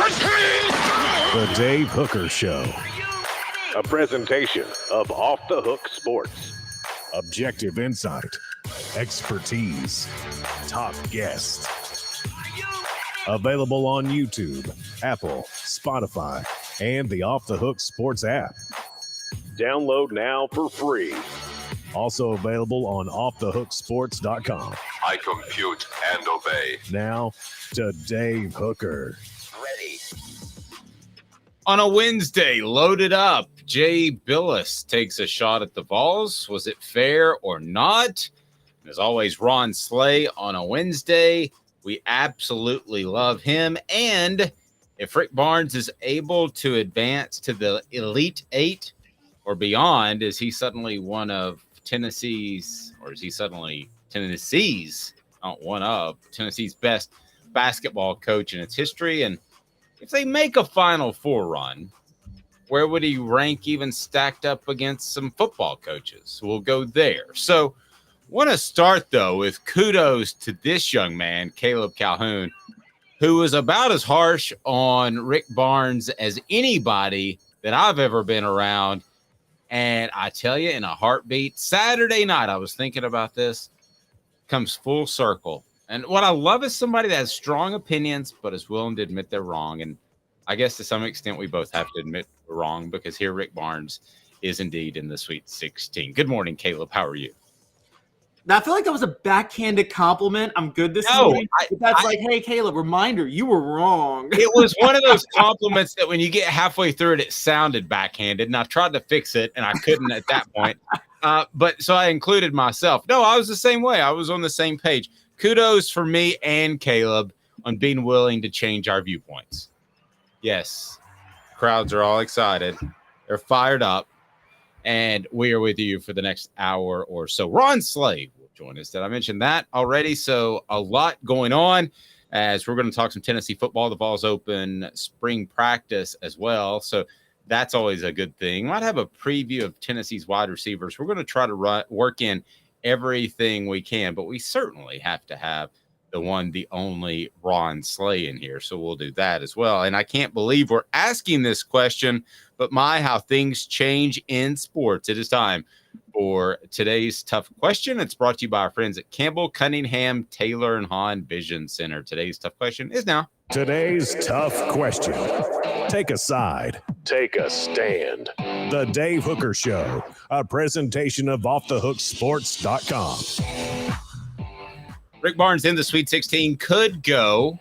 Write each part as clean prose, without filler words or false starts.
The Dave Hooker Show. A presentation of Off the Hook Sports. Objective insight, expertise, top guests. Available on YouTube, Apple, Spotify, and the Off the Hook Sports app. Download now for free. Also available on offthehooksports.com. I compute and obey. Now to Dave Hooker. Ready. On a Wednesday, loaded up, Jay Billis takes a shot at the Vols. Was it fair or not? As always, Ron Slay on a Wednesday. We absolutely love him. And if Rick Barnes is able to advance to the Elite Eight or beyond, is he suddenly one of Tennessee's best basketball coach in its history? And if they make a Final Four run, where would he rank even stacked up against some football coaches? We'll go there. So want to start, though, with kudos to this young man, Caleb Calhoun, who was about as harsh on Rick Barnes as anybody that I've ever been around. And I tell you, in a heartbeat, Saturday night, I was thinking about this, comes full circle. And what I love is somebody that has strong opinions, but is willing to admit they're wrong. And I guess to some extent, we both have to admit we're wrong, because here Rick Barnes is indeed in the Sweet 16. Good morning, Caleb. How are you? Now, I feel like that was a backhanded compliment. I'm good this morning. But that's like, hey, Caleb, reminder, you were wrong. It was one of those compliments that when you get halfway through it sounded backhanded, and I tried to fix it, and I couldn't at that point. But so I included myself. No, I was the same way. I was on the same page. Kudos for me and Caleb on being willing to change our viewpoints. Yes, crowds are all excited. They're fired up. And we are with you for the next hour or so. Ron Slay will join us. Did I mention that already? So a lot going on as we're going to talk some Tennessee football. The Vols open spring practice as well. So that's always a good thing. Might have a preview of Tennessee's wide receivers. We're going to try to work in everything we can, but we certainly have to have the one, the only Ron Slay in here. So we'll do that as well. And I can't believe we're asking this question, but how things change in sports. It is time for today's tough question. It's brought to you by our friends at Campbell, Cunningham, Taylor, and Hahn Vision Center. Today's tough question is now. Today's tough question. Take a side. Take a stand. The Dave Hooker Show, a presentation of offthehooksports.com. Rick Barnes in the Sweet 16 should go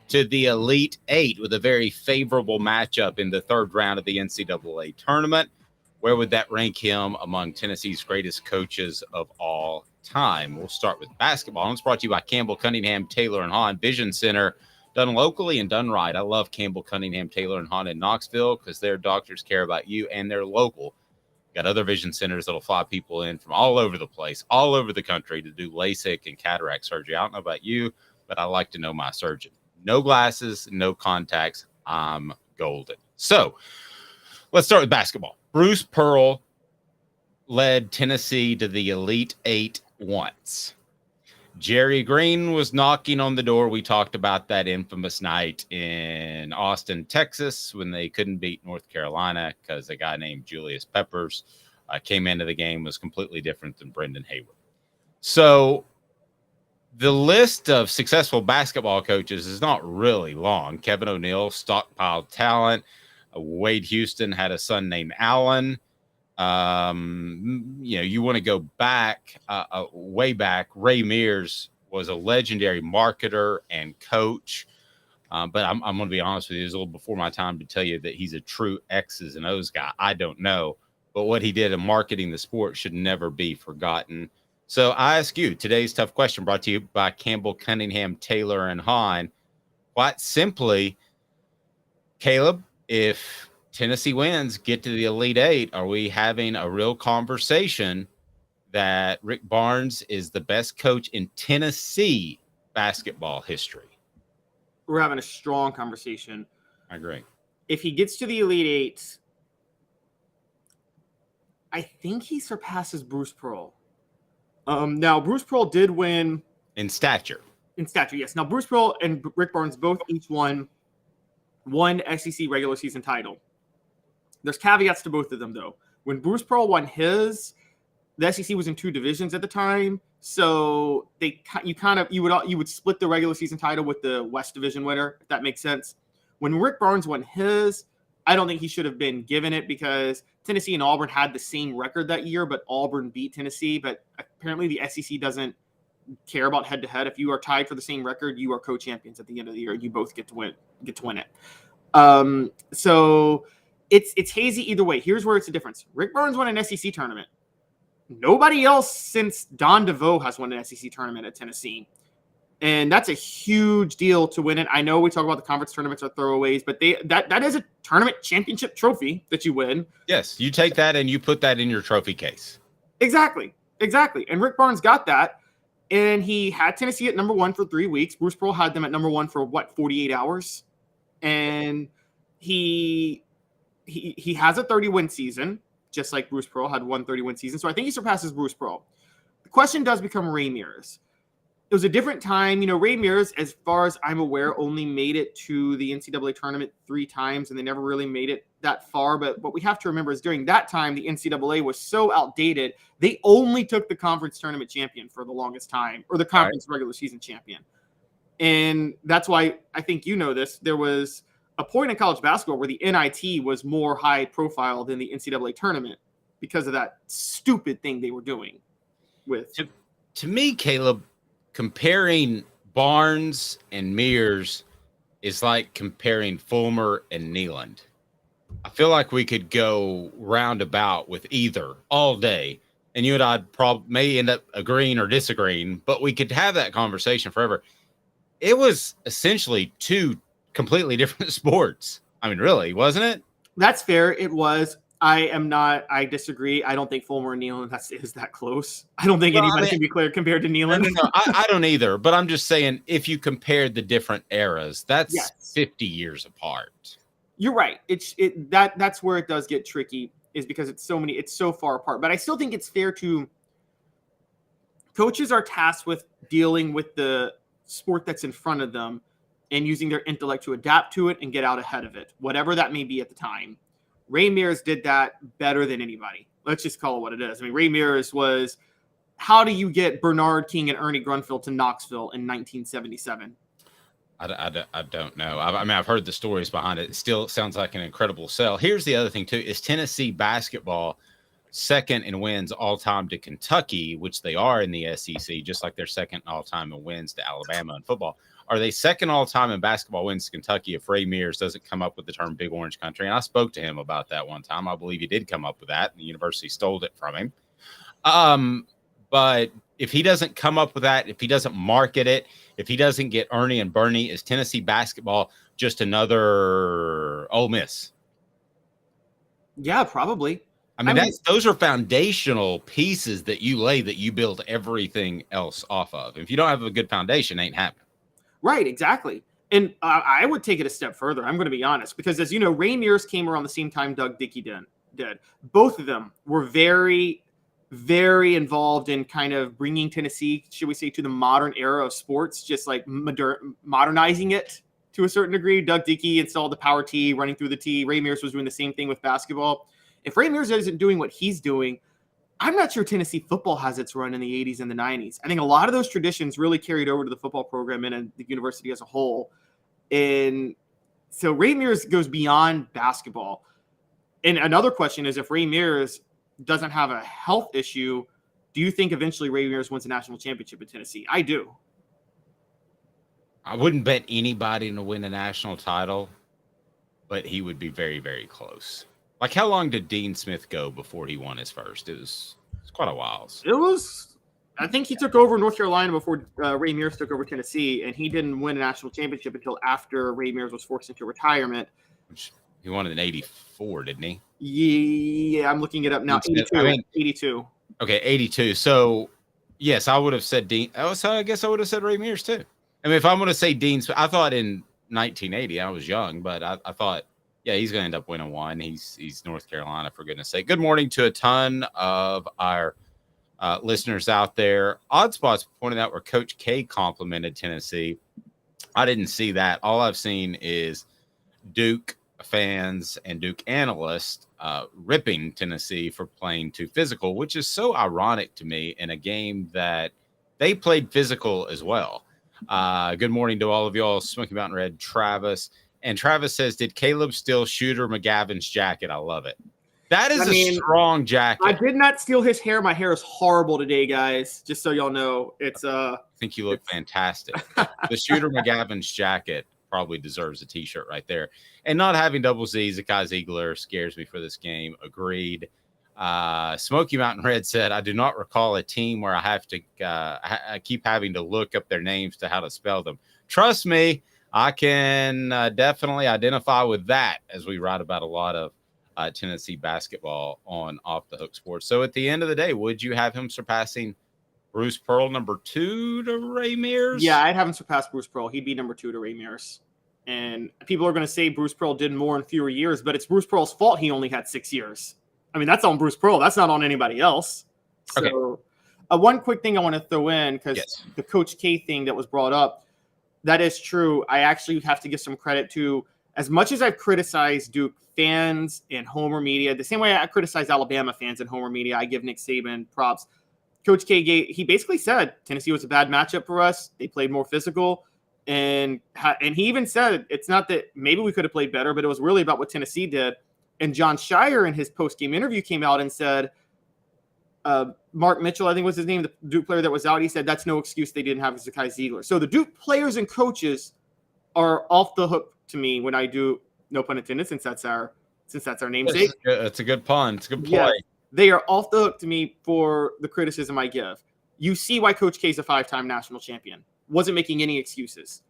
to the Elite Eight with a very favorable matchup in the third round of the NCAA tournament. Where would that rank him among Tennessee's greatest coaches of all time? We'll start with basketball. It's brought to you by Campbell, Cunningham, Taylor, and Hahn Vision Center. Done locally and done right. I love Campbell, Cunningham, Taylor, and Hahn in Knoxville because their doctors care about you and they're local. Got other vision centers that'll fly people in from all over the place, all over the country to do LASIK and cataract surgery. I don't know about you, but I like to know my surgeon. No glasses, no contacts. I'm golden. So let's start with basketball. Bruce Pearl led Tennessee to the Elite Eight once. Jerry Green was knocking on the door. We talked about that infamous night in Austin, Texas, when they couldn't beat North Carolina because a guy named Julius Peppers came into the game, was completely different than Brendan Hayward. So the list of successful basketball coaches is not really long. Kevin O'Neal stockpiled talent. Wade Houston had a son named Allen. You want to go back, way back. Ray Mears was a legendary marketer and coach. But I'm going to be honest with you, it's a little before my time to tell you that he's a true X's and O's guy. I don't know. But what he did in marketing the sport should never be forgotten. So I ask you, today's tough question brought to you by Campbell, Cunningham, Taylor, and Hahn. Quite simply, Caleb, if Tennessee wins, get to the Elite Eight, are we having a real conversation that Rick Barnes is the best coach in Tennessee basketball history? We're having a strong conversation. I agree. If he gets to the Elite Eight, I think he surpasses Bruce Pearl. Now, Bruce Pearl did win. In stature. In stature, yes. Now, Bruce Pearl and Rick Barnes both each won one SEC regular season title. There's caveats to both of them, though. When Bruce Pearl won his, the SEC was in 2 divisions at the time, so you would split the regular season title with the West Division winner, if that makes sense. When Rick Barnes won his, I don't think he should have been given it because Tennessee and Auburn had the same record that year, but Auburn beat Tennessee. But apparently the SEC doesn't care about head-to-head. If you are tied for the same record, you are co-champions at the end of the year. You both get to win it. So it's hazy either way. Here's where it's a difference. Rick Barnes won an SEC tournament. Nobody else since Don DeVoe has won an SEC tournament at Tennessee. And that's a huge deal to win it. I know we talk about the conference tournaments are throwaways, but that is a tournament championship trophy that you win. Yes, you take that and you put that in your trophy case. Exactly. And Rick Barnes got that. And he had Tennessee at number 1 for 3 weeks. Bruce Pearl had them at number 1 for 48 hours. And he has a 30-win season, just like Bruce Pearl had one 30-win season. So I think he surpasses Bruce Pearl. The question does become Ray Mears. It was a different time. Ray Mears, as far as I'm aware, only made it to the NCAA tournament 3 times, and they never really made it that far. But what we have to remember is during that time, the NCAA was so outdated, they only took the conference tournament champion for the longest time, or the conference regular season champion. And that's why I think this. There was a point in college basketball where the NIT was more high profile than the NCAA tournament because of that stupid thing they were doing with. To me, Caleb, comparing Barnes and Mears is like comparing Fulmer and Nealand. I feel like we could go roundabout with either all day, and you and I may end up agreeing or disagreeing, but we could have that conversation forever. It was essentially 2 completely different sports. I mean, really, wasn't it? That's fair. It was. I disagree. I don't think Fulmer and Nealand is that close. I don't think anybody can be clear compared to Nealand. No, I don't either. But I'm just saying, if you compared the different eras, that's 50 years apart. You're right. That's where it does get tricky, is because it's so far apart. But I still think it's fair to coaches are tasked with dealing with the sport that's in front of them and using their intellect to adapt to it and get out ahead of it, whatever that may be at the time. Ray Mears did that better than anybody. Let's just call it what it is. I mean, Ray Mears was, how do you get Bernard King and Ernie Grunfeld to Knoxville in 1977? I don't know. I've heard the stories behind it. It still sounds like an incredible sell. Here's the other thing, too, is Tennessee basketball second in wins all-time to Kentucky, which they are in the SEC, just like they're second all-time in wins to Alabama in football. Are they second all-time in basketball wins to Kentucky if Ray Mears doesn't come up with the term Big Orange Country? And I spoke to him about that one time. I believe he did come up with that, and the university stole it from him. But if he doesn't come up with that, if he doesn't market it, if he doesn't get Ernie and Bernie, is Tennessee basketball just another Ole Miss? Yeah, probably. I mean, those are foundational pieces that you lay, that you build everything else off of. If you don't have a good foundation, it ain't happening. Right, exactly. And I would take it a step further. I'm going to be honest, because as you know, Ray Mears came around the same time Doug Dickey did. Both of them were very, very involved in kind of bringing Tennessee, should we say, to the modern era of sports, just like modernizing it to a certain degree. Doug Dickey installed the power tee, running through the tee. Ray Mears was doing the same thing with basketball. If Ray Mears isn't doing what he's doing, I'm not sure Tennessee football has its run in the 80s and the 90s. I think a lot of those traditions really carried over to the football program and the university as a whole. And so Ray Mears goes beyond basketball. And another question is, if Ray Mears doesn't have a health issue, do you think eventually Ray Mears wins a national championship in Tennessee? I do. I wouldn't bet anybody to win a national title, but he would be very, very close. Like, how long did Dean Smith go before he won his first? It was quite a while. I think he took over North Carolina before Ray Mears took over Tennessee, and he didn't win a national championship until after Ray Mears was forced into retirement. He won it in 84, didn't he? Yeah, I'm looking it up now. 82. Okay, 82. So, yes, I would have said Dean. So I guess I would have said Ray Mears, too. I mean, if I'm going to say Dean Smith, I thought in 1980, I was young, but I thought, yeah, he's going to end up winning one. He's North Carolina, for goodness sake. Good morning to a ton of our listeners out there, Oddspots pointed out where Coach K complimented Tennessee. I didn't see that. All I've seen is Duke fans and Duke analysts ripping Tennessee for playing too physical, which is so ironic to me in a game that they played physical as well. Good morning to all of y'all. Smoky Mountain Red, Travis. And Travis says, did Caleb steal Shooter McGavin's jacket? I love it. That is a strong jacket. I did not steal his hair. My hair is horrible today, guys. Just so y'all know. I think you look fantastic. The Shooter McGavin's jacket probably deserves a t-shirt right there. And not having double Z, Zakai Ziegler scares me for this game. Agreed. Smoky Mountain Red said, I do not recall a team where I have to I keep having to look up their names to how to spell them. Trust me, I can definitely identify with that as we write about a lot of Tennessee basketball on Off the Hook Sports. So at the end of the day, would you have him surpassing Bruce Pearl number 2 to Ray Mears? Yeah, I'd have him surpass Bruce Pearl. He'd be number 2 to Ray Mears. And people are going to say Bruce Pearl did more in fewer years, but it's Bruce Pearl's fault he only had 6 years. I mean, that's on Bruce Pearl. That's not on anybody else. So okay. One quick thing I want to throw in, because the Coach K thing that was brought up, that is true. I actually have to give some credit to, as much as I've criticized Duke fans and Homer media, the same way I criticize Alabama fans and Homer media, I give Nick Saban props. Coach K, he basically said Tennessee was a bad matchup for us. They played more physical. And he even said it's not that maybe we could have played better, but it was really about what Tennessee did. And John Shire in his post-game interview came out and said, Mark Mitchell, I think was his name, the Duke player that was out, he said that's no excuse they didn't have Zakai Ziegler. So the Duke players and coaches are off the hook to me when I do, no pun intended, since that's our namesake. It's a good pun. It's a good play. Yeah, they are off the hook to me for the criticism I give. You see why Coach K is a 5-time national champion. Wasn't making any excuses.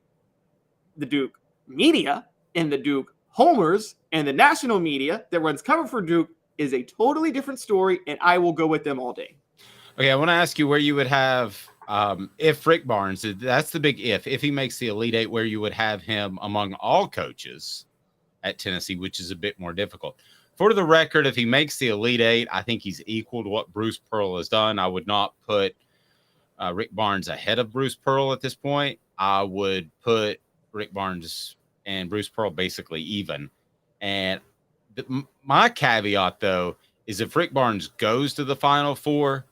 The Duke media and the Duke homers and the national media that runs cover for Duke is a totally different story, and I will go with them all day. Okay, I want to ask you where you would have, if Rick Barnes, that's the big if he makes the Elite Eight, where you would have him among all coaches at Tennessee, which is a bit more difficult. For the record, if he makes the Elite Eight, I think he's equal to what Bruce Pearl has done. I would not put Rick Barnes ahead of Bruce Pearl at this point. I would put Rick Barnes and Bruce Pearl basically even. And my caveat, though, is if Rick Barnes goes to the Final Four,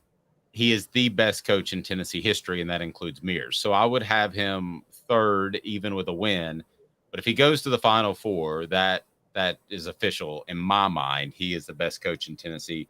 he is the best coach in Tennessee history, and that includes Mears. So I would have him third, even with a win. But if he goes to the Final Four, that is official in my mind. He is the best coach in Tennessee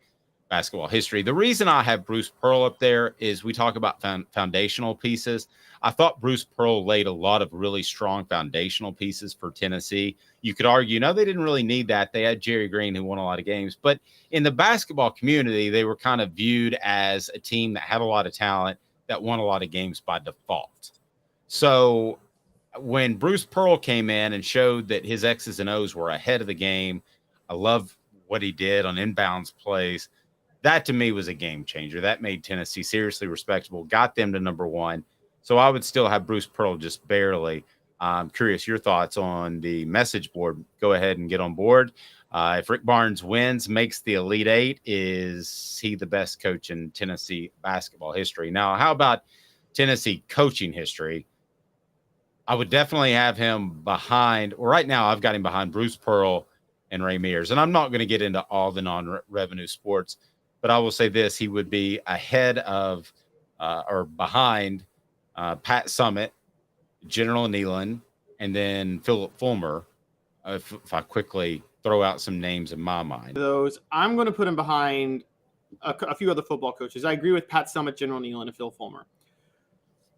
basketball history. The reason I have Bruce Pearl up there is we talk about foundational pieces. I thought Bruce Pearl laid a lot of really strong foundational pieces for Tennessee. You could argue, no, they didn't really need that. They had Jerry Green, who won a lot of games. But in the basketball community, they were kind of viewed as a team that had a lot of talent, that won a lot of games by default. So when Bruce Pearl came in and showed that his X's and O's were ahead of the game, I love what he did on inbounds plays. That, to me, was a game changer. That made Tennessee seriously respectable, got them to number 1. So I would still have Bruce Pearl just barely. I'm curious your thoughts on the message board. Go ahead and get on board. If Rick Barnes wins, makes the Elite Eight, is he the best coach in Tennessee basketball history? Now, how about Tennessee coaching history? I would definitely have him behind, or right now I've got him behind Bruce Pearl and Ray Mears. And I'm not going to get into all the non-revenue sports, but I will say this, he would be ahead of or behind Pat Summitt, General Nealon, and then Philip Fulmer, if I quickly throw out some names in my mind. Those, I'm going to put him behind a few other football coaches. I agree with Pat Summitt, General Nealon, and Phil Fulmer.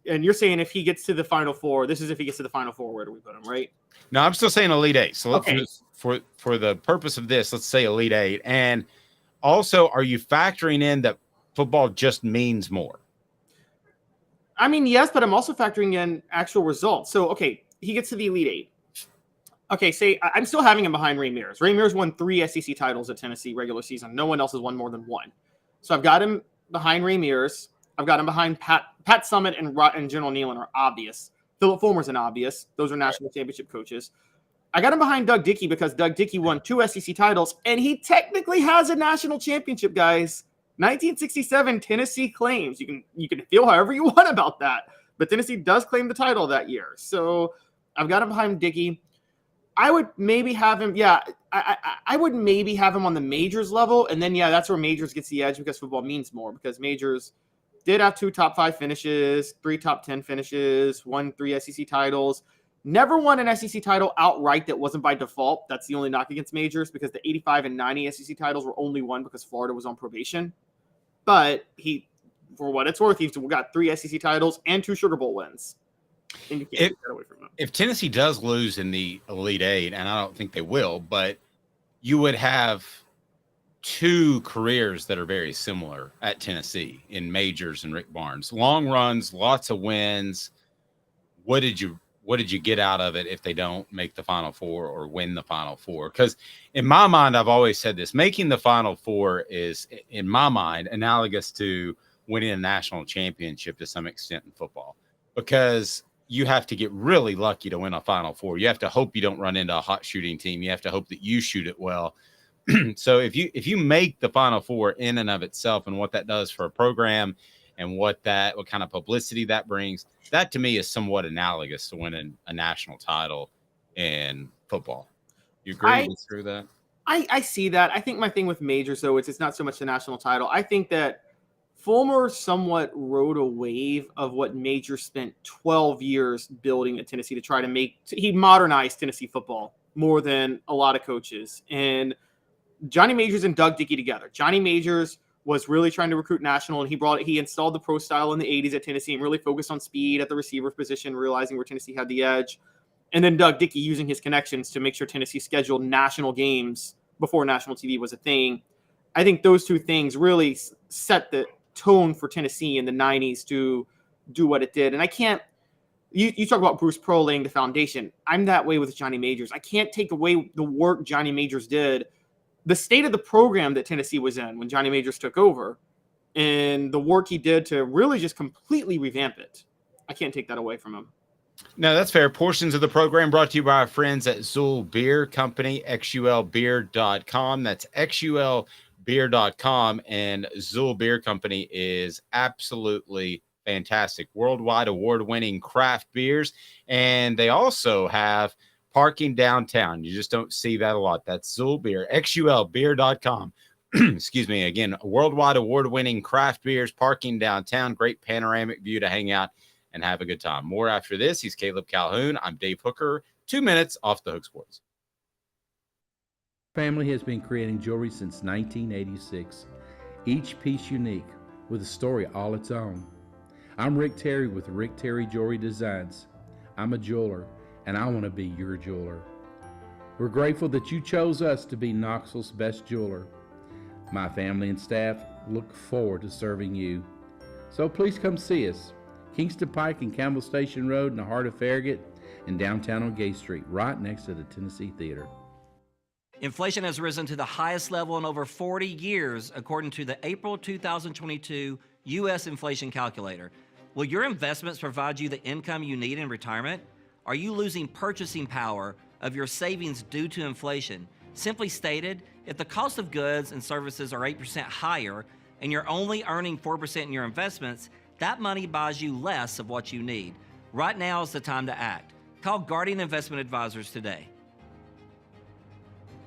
And you're saying if he gets to the Final Four, this is if he gets to the Final Four, where do we put him, right? No, I'm still saying Elite Eight. So okay. for the purpose of this, let's say Elite Eight. And also, are you factoring in that football just means more? I mean, yes, but I'm also factoring in actual results. So, okay, he gets to the Elite Eight. Okay, say I'm still having him behind Ray Mears. Ray Mears won 3 SEC titles at Tennessee regular season. No one else has won more than 1. So I've got him behind Ray Mears. I've got him behind Pat Summitt and General Nealon are obvious. Philip Fulmer's an obvious. Those are national championship coaches. I got him behind Doug Dickey because Doug Dickey won 2 SEC titles, and he technically has a national championship, guys. 1967, Tennessee claims. You can feel however you want about that, but Tennessee does claim the title that year. So I've got him behind Dickey. I would maybe have him. Yeah, I would maybe have him on the Majors level, and then that's where Majors gets the edge because football means more. Because Majors did have 2 top 5 finishes, 3 top 10 finishes, won 3 SEC titles. Never won an SEC title outright that wasn't by default. That's the only knock against Majors, because the 85 and 90 SEC titles were only won because Florida was on probation. But he, for what it's worth, he's got 3 SEC titles and 2 Sugar Bowl wins. And you can't take that away from him. If Tennessee does lose in the Elite Eight, and I don't think they will, but you would have 2 careers that are very similar at Tennessee in Majors and Rick Barnes. Long runs, lots of wins. What did you get out of it if they don't make the Final Four or win the Final Four? Because in my mind, I've always said this: making the Final Four is, in my mind, analogous to winning a national championship to some extent in football, because you have to get really lucky to win a Final Four. You have to hope you don't run into a hot shooting team. You have to hope that you shoot it well. So if you make the Final Four in and of itself, and what that does for a program, and what kind of publicity that brings, that to me is somewhat analogous to winning a national title in football. You agree with that? I see that. I think my thing with Majors, though, it's not so much the national title. I think that Fulmer somewhat rode a wave of what Majors spent 12 years building at Tennessee to try to he modernized Tennessee football more than a lot of coaches. And Johnny Majors and Doug Dickey together. Johnny Majors was really trying to recruit national, and he installed the pro style in the 80s at Tennessee and really focused on speed at the receiver position, realizing where Tennessee had the edge. And then Doug Dickey using his connections to make sure Tennessee scheduled national games before national TV was a thing. I think those 2 things really set the tone for Tennessee in the 90s to do what it did. And I can't, you talk about Bruce Pearl laying the foundation. I'm that way with Johnny Majors. I can't take away the work Johnny Majors did, the state of the program that Tennessee was in when Johnny Majors took over, and the work he did to really just completely revamp it. I can't take that away from him. No, that's fair. Portions of the program brought to you by our friends at Zool Beer Company, xulbeer.com. That's xulbeer.com. And Zool Beer Company is absolutely fantastic. Worldwide award-winning craft beers. And they also have parking downtown. You just don't see that a lot. That's Zool Beer, xulbeer.com. Excuse me. Again, worldwide award-winning craft beers, parking downtown, great panoramic view to hang out and have a good time. More after this. He's Caleb Calhoun. I'm Dave Hooker. 2 minutes off the Hook Sports. Family has been creating jewelry since 1986, each piece unique with a story all its own. I'm Rick Terry with Rick Terry Jewelry Designs. I'm a jeweler, and I want to be your jeweler. We're grateful that you chose us to be Knoxville's best jeweler. My family and staff look forward to serving you. So please come see us. Kingston Pike and Campbell Station Road in the heart of Farragut, and downtown on Gay Street, right next to the Tennessee Theater. Inflation has risen to the highest level in over 40 years, according to the April 2022 U.S. Inflation Calculator. Will your investments provide you the income you need in retirement? Are you losing purchasing power of your savings due to inflation? Simply stated, if the cost of goods and services are 8% higher and you're only earning 4% in your investments, that money buys you less of what you need. Right now is the time to act. Call Guardian Investment Advisors today.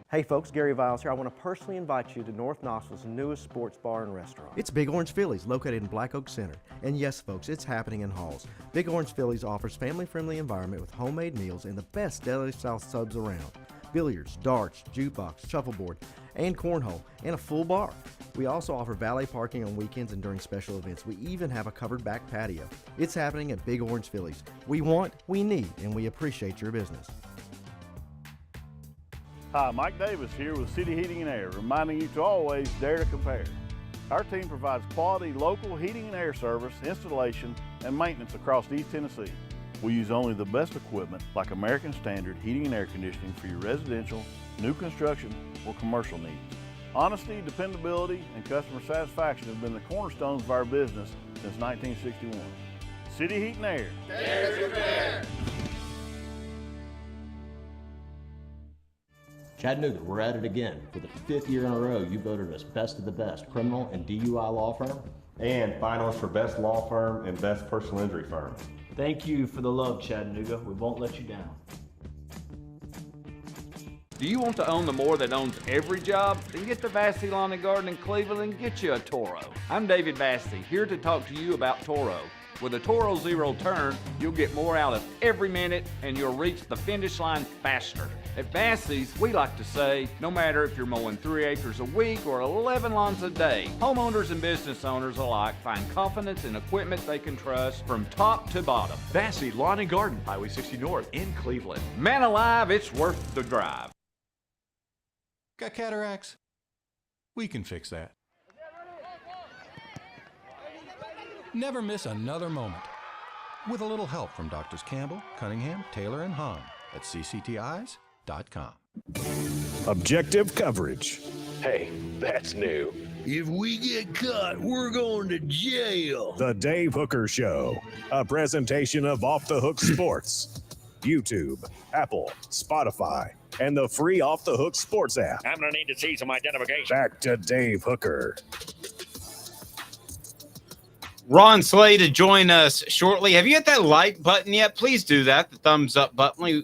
Hey folks, Gary Viles here. I want to personally invite you to North Knoxville's newest sports bar and restaurant. It's Big Orange Phillies, located in Black Oak Center. And yes folks, it's happening in Halls. Big Orange Phillies offers family-friendly environment with homemade meals and the best deli-style subs around. Billiards, darts, jukebox, shuffleboard, and cornhole, and a full bar. We also offer valet parking on weekends and during special events. We even have a covered back patio. It's happening at Big Orange Phillies. We want, we need, and we appreciate your business. Hi, Mike Davis here with City Heating and Air, reminding you to always dare to compare. Our team provides quality local heating and air service, installation, and maintenance across East Tennessee. We use only the best equipment like American Standard heating and air conditioning for your residential, new construction, or commercial needs. Honesty, dependability, and customer satisfaction have been the cornerstones of our business since 1961. City Heat and Air. Dare to compare. Chattanooga, we're at it again. For the 5th year in a row, you voted us best of the best criminal and DUI law firm. And finalist for best law firm and best personal injury firm. Thank you for the love, Chattanooga. We won't let you down. Do you want to own the more that owns every job? Then get to Vassey Lawn and Garden in Cleveland and get you a Toro. I'm David Vassey, here to talk to you about Toro. With a Toro Zero Turn, you'll get more out of every minute and you'll reach the finish line faster. At Vassey's, we like to say, no matter if you're mowing 3 acres a week or 11 lawns a day, homeowners and business owners alike find confidence in equipment they can trust from top to bottom. Vassey Lawn and Garden, Highway 60 North in Cleveland. Man alive, it's worth the drive. Got cataracts? We can fix that. Never miss another moment. With a little help from Doctors Campbell, Cunningham, Taylor, and Hahn at cctis.com. Objective coverage. Hey, that's new. If we get caught, we're going to jail. The Dave Hooker Show, a presentation of Off the Hook Sports. YouTube, Apple, Spotify, and the free Off the Hook Sports app. I'm going to need to see some identification. Back to Dave Hooker. Ron Slay to join us shortly. Have you hit that like button yet? Please do that. The thumbs up button.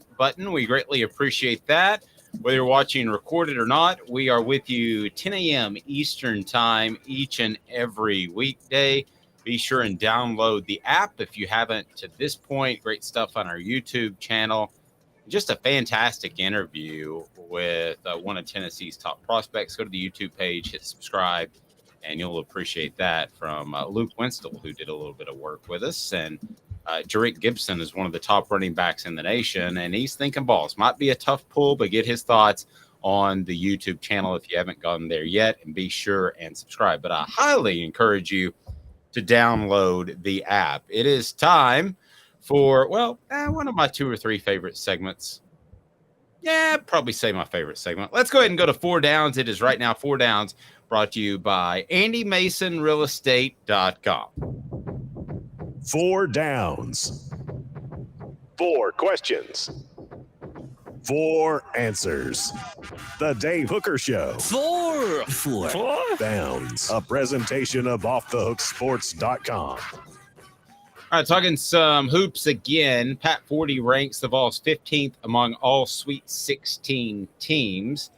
We greatly appreciate that. Whether you're watching recorded or not, we are with you 10 a.m. Eastern time each and every weekday. Be sure and download the app if you haven't to this point. Great stuff on our YouTube channel. Just a fantastic interview with one of Tennessee's top prospects. Go to the YouTube page, hit subscribe, and you'll appreciate that from Luke Winstel, who did a little bit of work with us. And Jarek Gibson is one of the top running backs in the nation, and he's thinking balls. Might be a tough pull, but get his thoughts on the YouTube channel if you haven't gone there yet, and be sure and subscribe. But I highly encourage you to download the app. It is time for, one of my 2 or 3 favorite segments. Yeah, probably say my favorite segment. Let's go ahead and go to 4 Downs. It is right now 4 Downs, brought to you by AndyMasonRealEstate.com. 4 Downs. 4 questions. 4 answers. The Dave Hooker Show. 4 Downs. A presentation of OffTheHookSports.com. All right, talking some hoops again. Pat Forty ranks the Vols 15th among all Sweet 16 teams.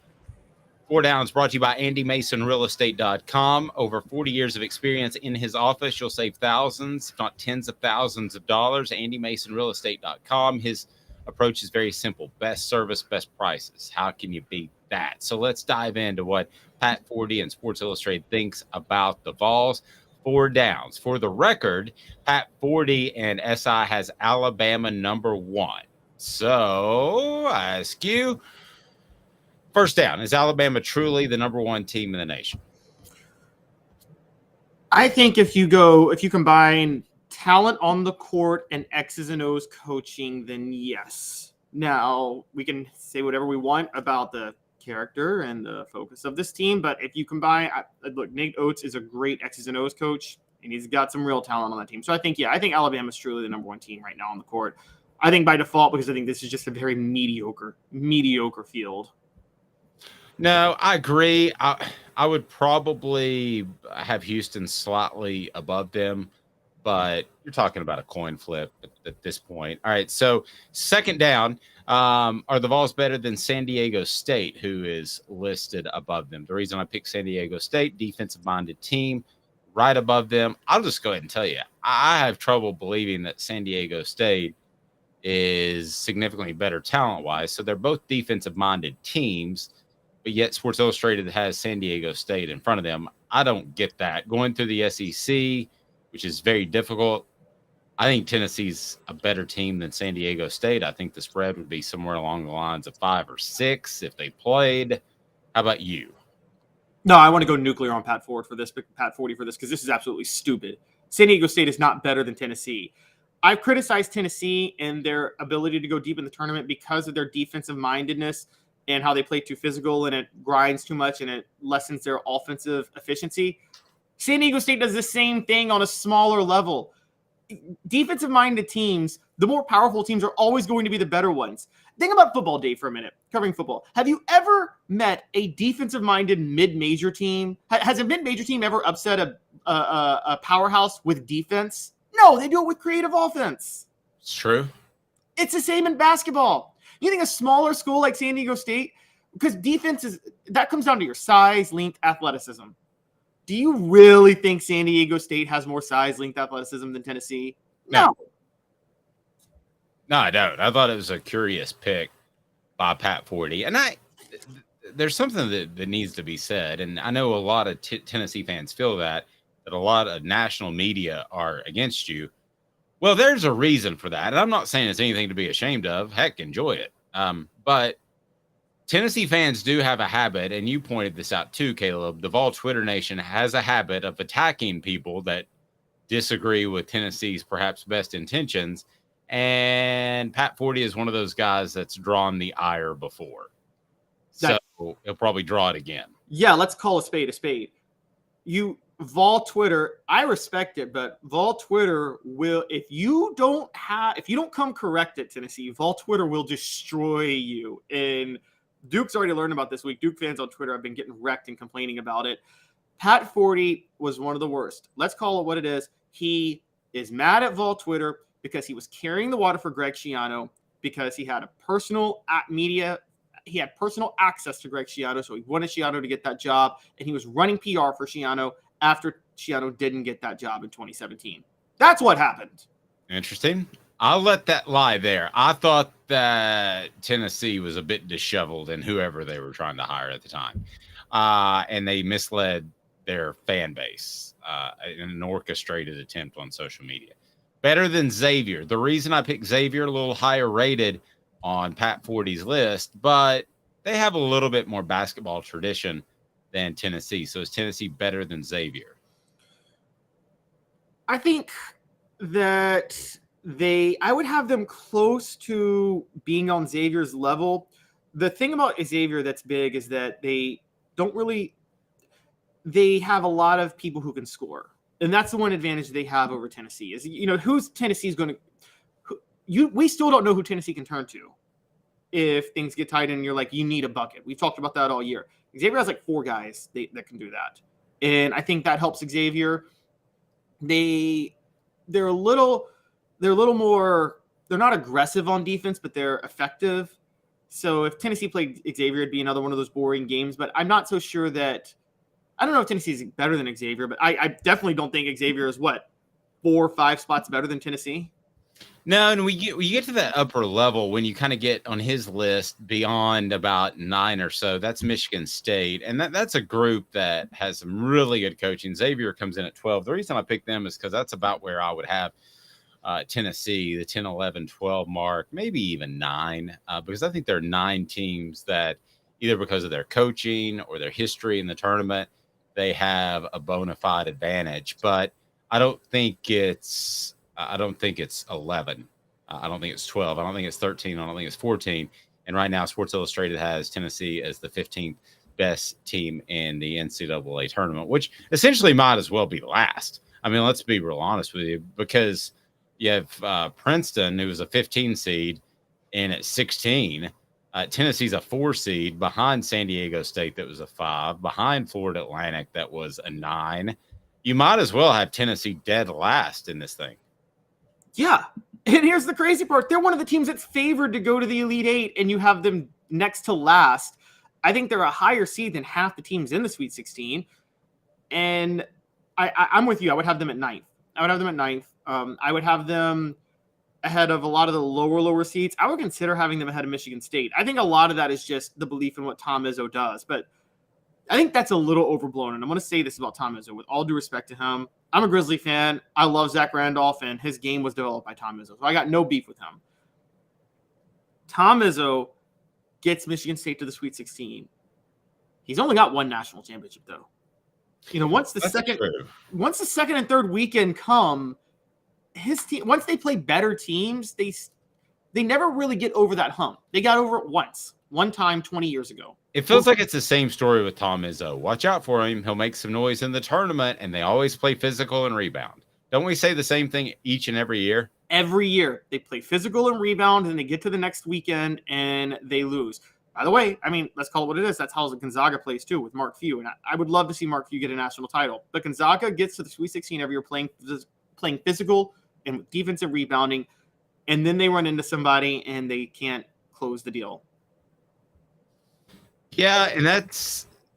4 Downs brought to you by AndyMasonRealEstate.com. Over 40 years of experience in his office. You'll save thousands, if not tens of thousands of dollars. AndyMasonRealEstate.com. His approach is very simple. Best service, best prices. How can you beat that? So let's dive into what Pat Forty and Sports Illustrated thinks about the Vols. 4 Downs. For the record, Pat Forty and SI has Alabama number 1. So I ask you, first down, is Alabama truly the number 1 team in the nation? I think if you combine talent on the court and X's and O's coaching, then yes. Now, we can say whatever we want about the character and the focus of this team, but if you combine, look, Nate Oates is a great X's and O's coach, and he's got some real talent on that team. So I think Alabama's truly the number 1 team right now on the court. I think by default, because I think this is just a very mediocre field. No, I agree. I would probably have Houston slightly above them, but you're talking about a coin flip at this point. All right, so second down, are the Vols better than San Diego State, who is listed above them? The reason I picked San Diego State, defensive-minded team, right above them. I'll just go ahead and tell you, I have trouble believing that San Diego State is significantly better talent-wise. So they're both defensive-minded teams, but yet Sports Illustrated has San Diego State in front of them. I don't get that. Going through the SEC, which is very difficult, I think Tennessee's a better team than San Diego State. I think the spread would be somewhere along the lines of 5 or 6 if they played. How about you? No, I want to go nuclear on Pat Forty for this, because this is absolutely stupid. San Diego State is not better than Tennessee. I've criticized Tennessee and their ability to go deep in the tournament because of their defensive mindedness and how they play too physical and it grinds too much and it lessens their offensive efficiency. San Diego State does the same thing on a smaller level. Defensive-minded teams The more powerful teams are always going to be the better ones. Think about football day for a minute, covering football. Have you ever met a defensive-minded mid-major team? Has a mid-major team ever upset a powerhouse with defense? No, they do it with creative offense. It's true. It's the same in basketball. You think a smaller school like San Diego State, because defense that comes down to your size, length, athleticism. Do you really think San Diego State has more size, length, athleticism than Tennessee? No. No, I don't. I thought it was a curious pick by Pat Forty. And there's something that needs to be said. And I know a lot of Tennessee fans feel that a lot of national media are against you. Well, there's a reason for that. And I'm not saying it's anything to be ashamed of. Heck, enjoy it. But Tennessee fans do have a habit, and you pointed this out too, Caleb. The Vol Twitter Nation has a habit of attacking people that disagree with Tennessee's perhaps best intentions. And Pat Forty is one of those guys that's drawn the ire before. So he'll probably draw it again. Yeah, let's call a spade a spade. Vol Twitter, I respect it, but Vol Twitter will, if you don't come correct at Tennessee, Vol Twitter will destroy you. And Duke's already learned about this week. Duke fans on Twitter have been getting wrecked and complaining about it. Pat Forty was one of the worst. Let's call it what it is. He is mad at Vol Twitter because he was carrying the water for Greg Schiano because he had a personal he had personal access to Greg Schiano, so he wanted Schiano to get that job, and he was running PR for Schiano after Schiano didn't get that job in 2017. That's what happened. Interesting. I'll let that lie there. I thought that Tennessee was a bit disheveled in whoever they were trying to hire at the time. And they misled their fan base in an orchestrated attempt on social media. Better than Xavier. The reason I picked Xavier a little higher rated on Pat Forty's list, but they have a little bit more basketball tradition than Tennessee. So is Tennessee better than Xavier? I think that I would have them close to being on Xavier's level. The thing about Xavier that's big is that they have a lot of people who can score. And that's the one advantage they have over Tennessee is, who's Tennessee's going to, we still don't know who Tennessee can turn to if things get tight and you're like, you need a bucket. We've talked about that all year. Xavier has like 4 guys that can do that. And I think that helps Xavier. They're a little more, they're not aggressive on defense, but they're effective. So if Tennessee played Xavier, it'd be another one of those boring games, but I'm not so sure that, I don't know if Tennessee is better than Xavier, but I definitely don't think Xavier is 4 or 5 spots better than Tennessee. No, and we get to that upper level when you kind of get on his list beyond about 9 or so. That's Michigan State, and that's a group that has some really good coaching. Xavier comes in at 12. The reason I picked them is because that's about where I would have Tennessee, the 10, 11, 12 mark, maybe even 9, because I think there are 9 teams that either because of their coaching or their history in the tournament, they have a bona fide advantage. But I don't think it's 11. I don't think it's 12. I don't think it's 13. I don't think it's 14. And right now, Sports Illustrated has Tennessee as the 15th best team in the NCAA tournament, which essentially might as well be last. I mean, let's be real honest with you, because you have Princeton, who was a 15 seed, and at 16, Tennessee's a 4 seed behind San Diego State that was a 5, behind Florida Atlantic that was a 9. You might as well have Tennessee dead last in this thing. Yeah. And here's the crazy part. They're one of the teams that's favored to go to the Elite 8, and you have them next to last. I think they're a higher seed than half the teams in the Sweet 16. And I'm with you. I would have them at 9th. I would have them ahead of a lot of the lower seeds. I would consider having them ahead of Michigan State. I think a lot of that is just the belief in what Tom Izzo does. But I think that's a little overblown. And I'm going to say this about Tom Izzo with all due respect to him. I'm a Grizzly fan. I love Zach Randolph, and his game was developed by Tom Izzo. So I got no beef with him. Tom Izzo gets Michigan State to the Sweet 16. He's only got 1 national championship, though. Once the second and third weekend come, his team, once they play better teams, they never really get over that hump. They got over it one time 20 years ago. It feels like it's the same story with Tom Izzo. Watch out for him. He'll make some noise in the tournament, and they always play physical and rebound. Don't we say the same thing each and every year? Every year they play physical and rebound, and they get to the next weekend and they lose. By the way, I mean, let's call it what it is. That's how Gonzaga plays too with Mark Few. And I would love to see Mark Few get a national title. But Gonzaga gets to the Sweet 16 every year playing physical and defensive rebounding. And then they run into somebody and they can't close the deal. Yeah, and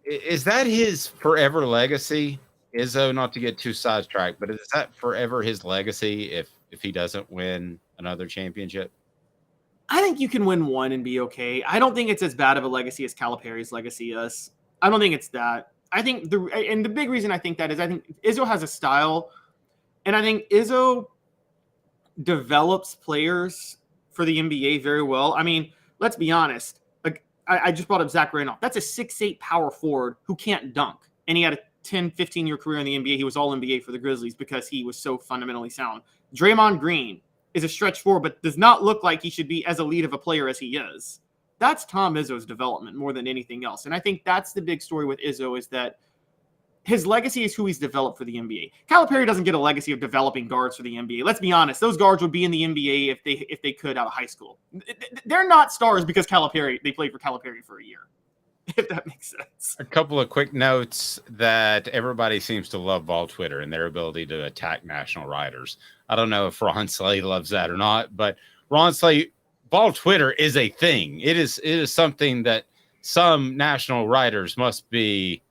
is that his forever legacy? Izzo, not to get too sidetracked, but is that forever his legacy if he doesn't win another championship? I think you can win one and be okay. I don't think it's as bad of a legacy as Calipari's legacy is. I don't think it's that. I think the big reason I think that is I think Izzo has a style, and I think Izzo develops players for the NBA very well. I mean, let's be honest. Like I just brought up Zach Randolph. That's a 6'8" power forward who can't dunk, and he had a 10, 15-year career in the NBA. He was all NBA for the Grizzlies because he was so fundamentally sound. Draymond Green is a stretch forward, but does not look like he should be as elite of a player as he is. That's Tom Izzo's development more than anything else. And I think that's the big story with Izzo is that his legacy is who he's developed for the NBA. Calipari doesn't get a legacy of developing guards for the NBA. Let's be honest. Those guards would be in the NBA if they could out of high school. They're not stars because they played for Calipari for a year. If that makes sense. A couple of quick notes that everybody seems to love Vol Twitter and their ability to attack national writers. I don't know if Ron Slay loves that or not, but Ron Slay, Vol Twitter is a thing. It is something that some national writers must be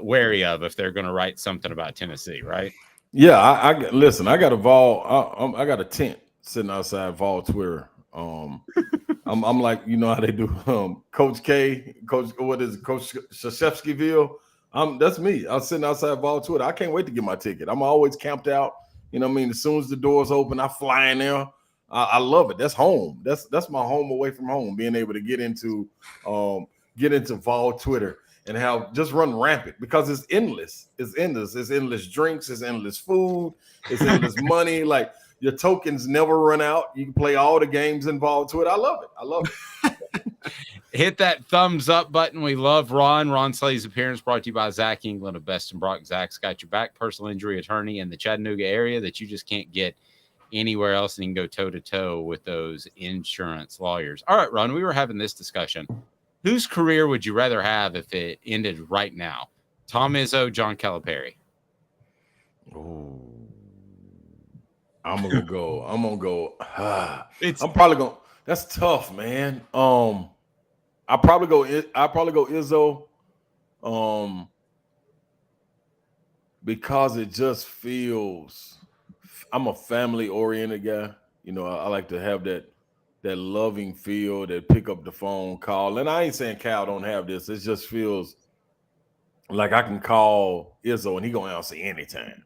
wary of if they're going to write something about Tennessee, right? Yeah, I listen. I got a Vol. I got a tent sitting outside Vol Twitter. I'm like, you know how they do Coach K, Coach Krzyzewskiville. That's me. I'm sitting outside Vol Twitter. I can't wait to get my ticket. I'm always camped out. You know what I mean? As soon as the doors open, I fly in there. I love it. That's home. That's my home away from home. Being able to get into Vol Twitter and have just run rampant because it's endless. It's endless. It's endless drinks. It's endless food. It's endless money. Like, your tokens never run out. You can play all the games involved to it. I love it. Hit that thumbs up button. We love Ron. Ron Slay's appearance brought to you by Zach England of Best and Brock. Zach's got your back, personal injury attorney in the Chattanooga area that you just can't get anywhere else, and you can go toe-to-toe with those insurance lawyers. All right, Ron, we were having this discussion. Whose career would you rather have if it ended right now? Tom Izzo, John Calipari? Oh. I'm gonna go. I'm probably gonna. That's tough, man. I probably go Izzo. Because it just feels. I'm a family oriented guy. You know, I like to have that loving feel, that pick up the phone call. And I ain't saying Cal don't have this. It just feels like I can call Izzo and he gonna answer anytime.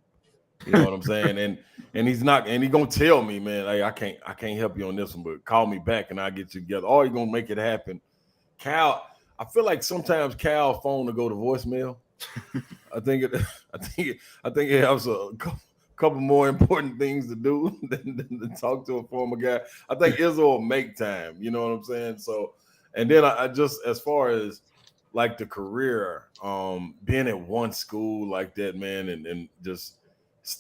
You know what I'm saying? And he's not, and he's gonna tell me, man, hey, I can't help you on this one, but call me back and I'll get you together. Or you're gonna make it happen. Cal, I feel like sometimes Cal's phone will go to voicemail. I think it has a couple more important things to do than talk to a former guy. I think Izzo will make time. You know what I'm saying? So, and then I just, as far as like the career, being at one school like that, man, and just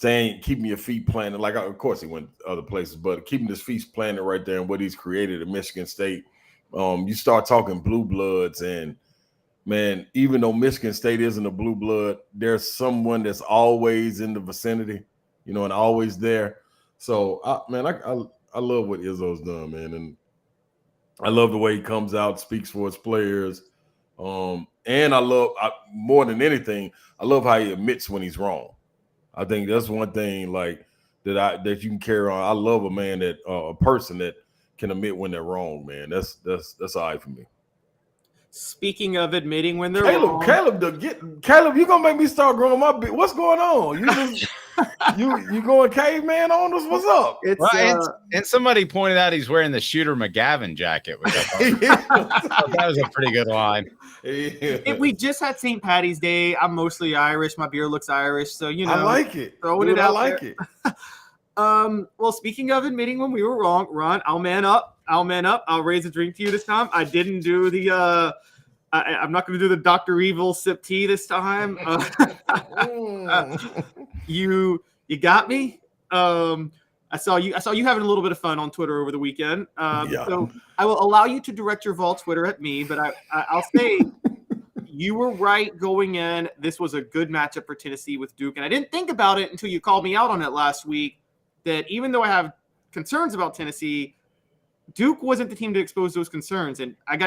keeping your feet planted. Like, of course, he went other places, but keeping his feet planted right there and what he's created at Michigan State. You start talking blue bloods, and man, even though Michigan State isn't a blue blood, there's someone that's always in the vicinity, you know, and always there. So, I love what Izzo's done, man, and I love the way he comes out, speaks for his players, and more than anything, I love how he admits when he's wrong. I think that's one thing like that you can carry on. I love a man a person that can admit when they're wrong, man. That's all right for me. Speaking of admitting when they're wrong, Caleb, you gonna make me start growing my beard. What's going on? You just you going caveman on us? What's up? And somebody pointed out he's wearing the Shooter McGavin jacket, which I thought that was a pretty good line. Yeah. We just had St. Patty's Day. I'm mostly Irish. My beard looks Irish, so you know. I like it. Throwing it out. I like it. Well, speaking of admitting when we were wrong, Ron, I'll man up. I'll raise a drink to you this time. I didn't do the I'm not going to do the Dr. Evil sip tea this time. You You got me. I saw you having a little bit of fun on Twitter over the weekend. So I will allow you to direct your Vol Twitter at me, but I'll say you were right going in. This was a good matchup for Tennessee with Duke, and I didn't think about it until you called me out on it last week. That even though I have concerns about Tennessee, Duke wasn't the team to expose those concerns, and I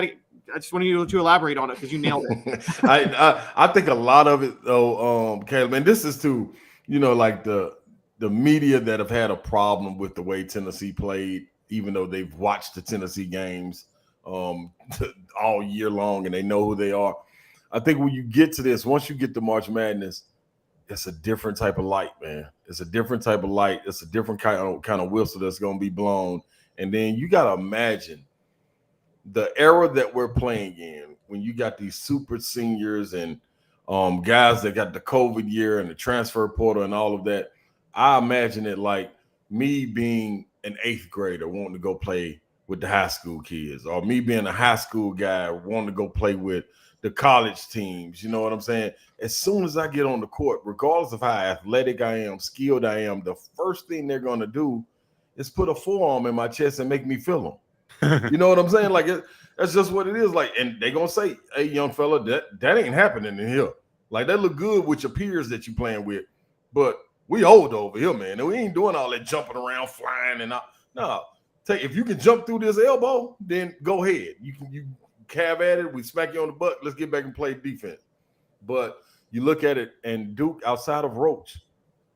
just wanted you to elaborate on it because you nailed it. I think a lot of it though, Caleb, and this is to like the media that have had a problem with the way Tennessee played, even though they've watched the Tennessee games all year long and they know who they are. I think when you get to this, once you get to March Madness, it's a different type of light, man. It's a different type of light. It's a different kind of whistle that's going to be blown. And then you got to imagine the era that we're playing in when you got these super seniors and guys that got the COVID year and the transfer portal and all of that. I imagine it like me being an 8th grader wanting to go play with the high school kids, or me being a high school guy wanting to go play with the college teams. You know what I'm saying? As soon as I get on the court, regardless of how athletic I am, skilled I am, the first thing they're going to do is put a forearm in my chest and make me feel them. You know what I'm saying? Like, that's just what it is. Like, and they're going to say, hey, young fella, that ain't happening in here. Like, that look good with your peers that you playing with, but we old over here, man. And we ain't doing all that jumping around, flying, and all. No. If you can jump through this elbow, then go ahead. You cab at it. We smack you on the butt. Let's get back and play defense. But you look at it, and Duke, outside of Roach,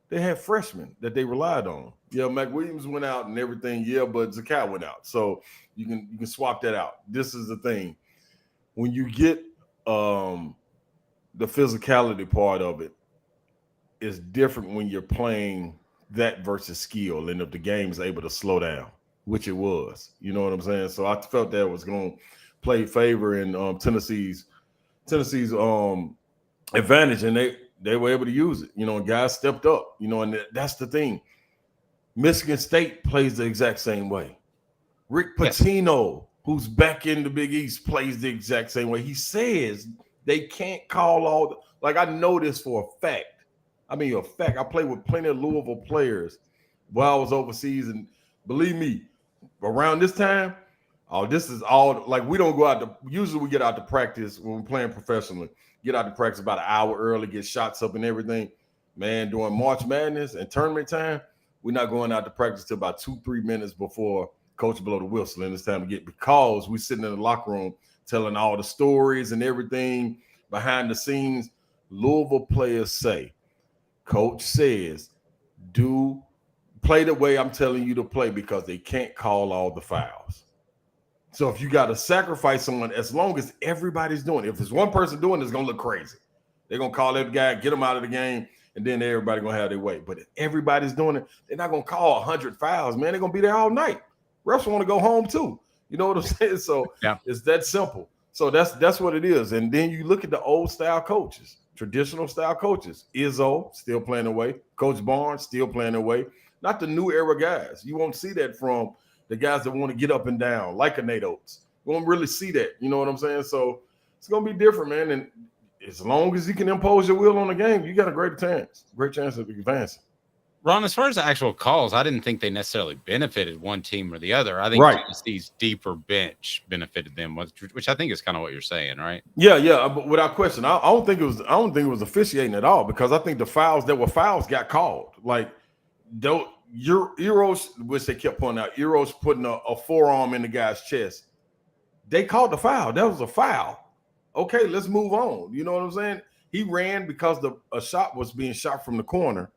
they had freshmen that they relied on. Yeah, Mac Williams went out and everything. Yeah, but Zakai went out. So you can swap that out. This is the thing. When you get the physicality part of it, it's different when you're playing that versus skill, and if the game is able to slow down, which it was. You know what I'm saying? So I felt that was going to play favor in Tennessee's advantage, and they were able to use it. And guys stepped up. And that's the thing. Michigan State plays the exact same way. Rick Pitino, who's back in the Big East, plays the exact same way. He says they can't call all I know this for a fact. I mean, a fact. I played with plenty of Louisville players while I was overseas, and believe me, around this time, this is all we don't go out usually we get out to practice when we're playing professionally. Get out to practice about an hour early, get shots up and everything. Man, during March Madness and tournament time, we're not going out to practice till about 2-3 minutes before coach blow the whistle, and it's time to get, because we're sitting in the locker room telling all the stories and everything behind the scenes. Louisville players say, coach says, do play the way I'm telling you to play, because they can't call all the fouls. So if you got to sacrifice someone, as long as everybody's doing it, if there's one person doing it, it's going to look crazy. They're going to call that guy, get him out of the game, and then everybody going to have their way. But if everybody's doing it, they're not going to call 100 fouls, man. They're going to be there all night. Refs want to go home too. You know what I'm saying? So It's that simple. So that's what it is. And then you look at the old style coaches, traditional style coaches. Izzo still playing away. Coach Barnes still playing away. Not the new era guys. You won't see that from the guys that want to get up and down, like a Nate Oates. You won't really see that. You know what I'm saying? So it's going to be different, man. And as long as you can impose your will on the game, you got a great chance of advancing. Ron, as far as the actual calls, I didn't think they necessarily benefited one team or the other. I think Tennessee's deeper bench benefited them, which I think is kind of what you're saying, right? Yeah, but without question, I don't think it was officiating at all, because I think the fouls that were fouls got called. Like Eros, which they kept pointing out, Eros putting a forearm in the guy's chest. They called the foul. That was a foul. Okay, let's move on. You know what I'm saying? He ran because a shot was being shot from the corner.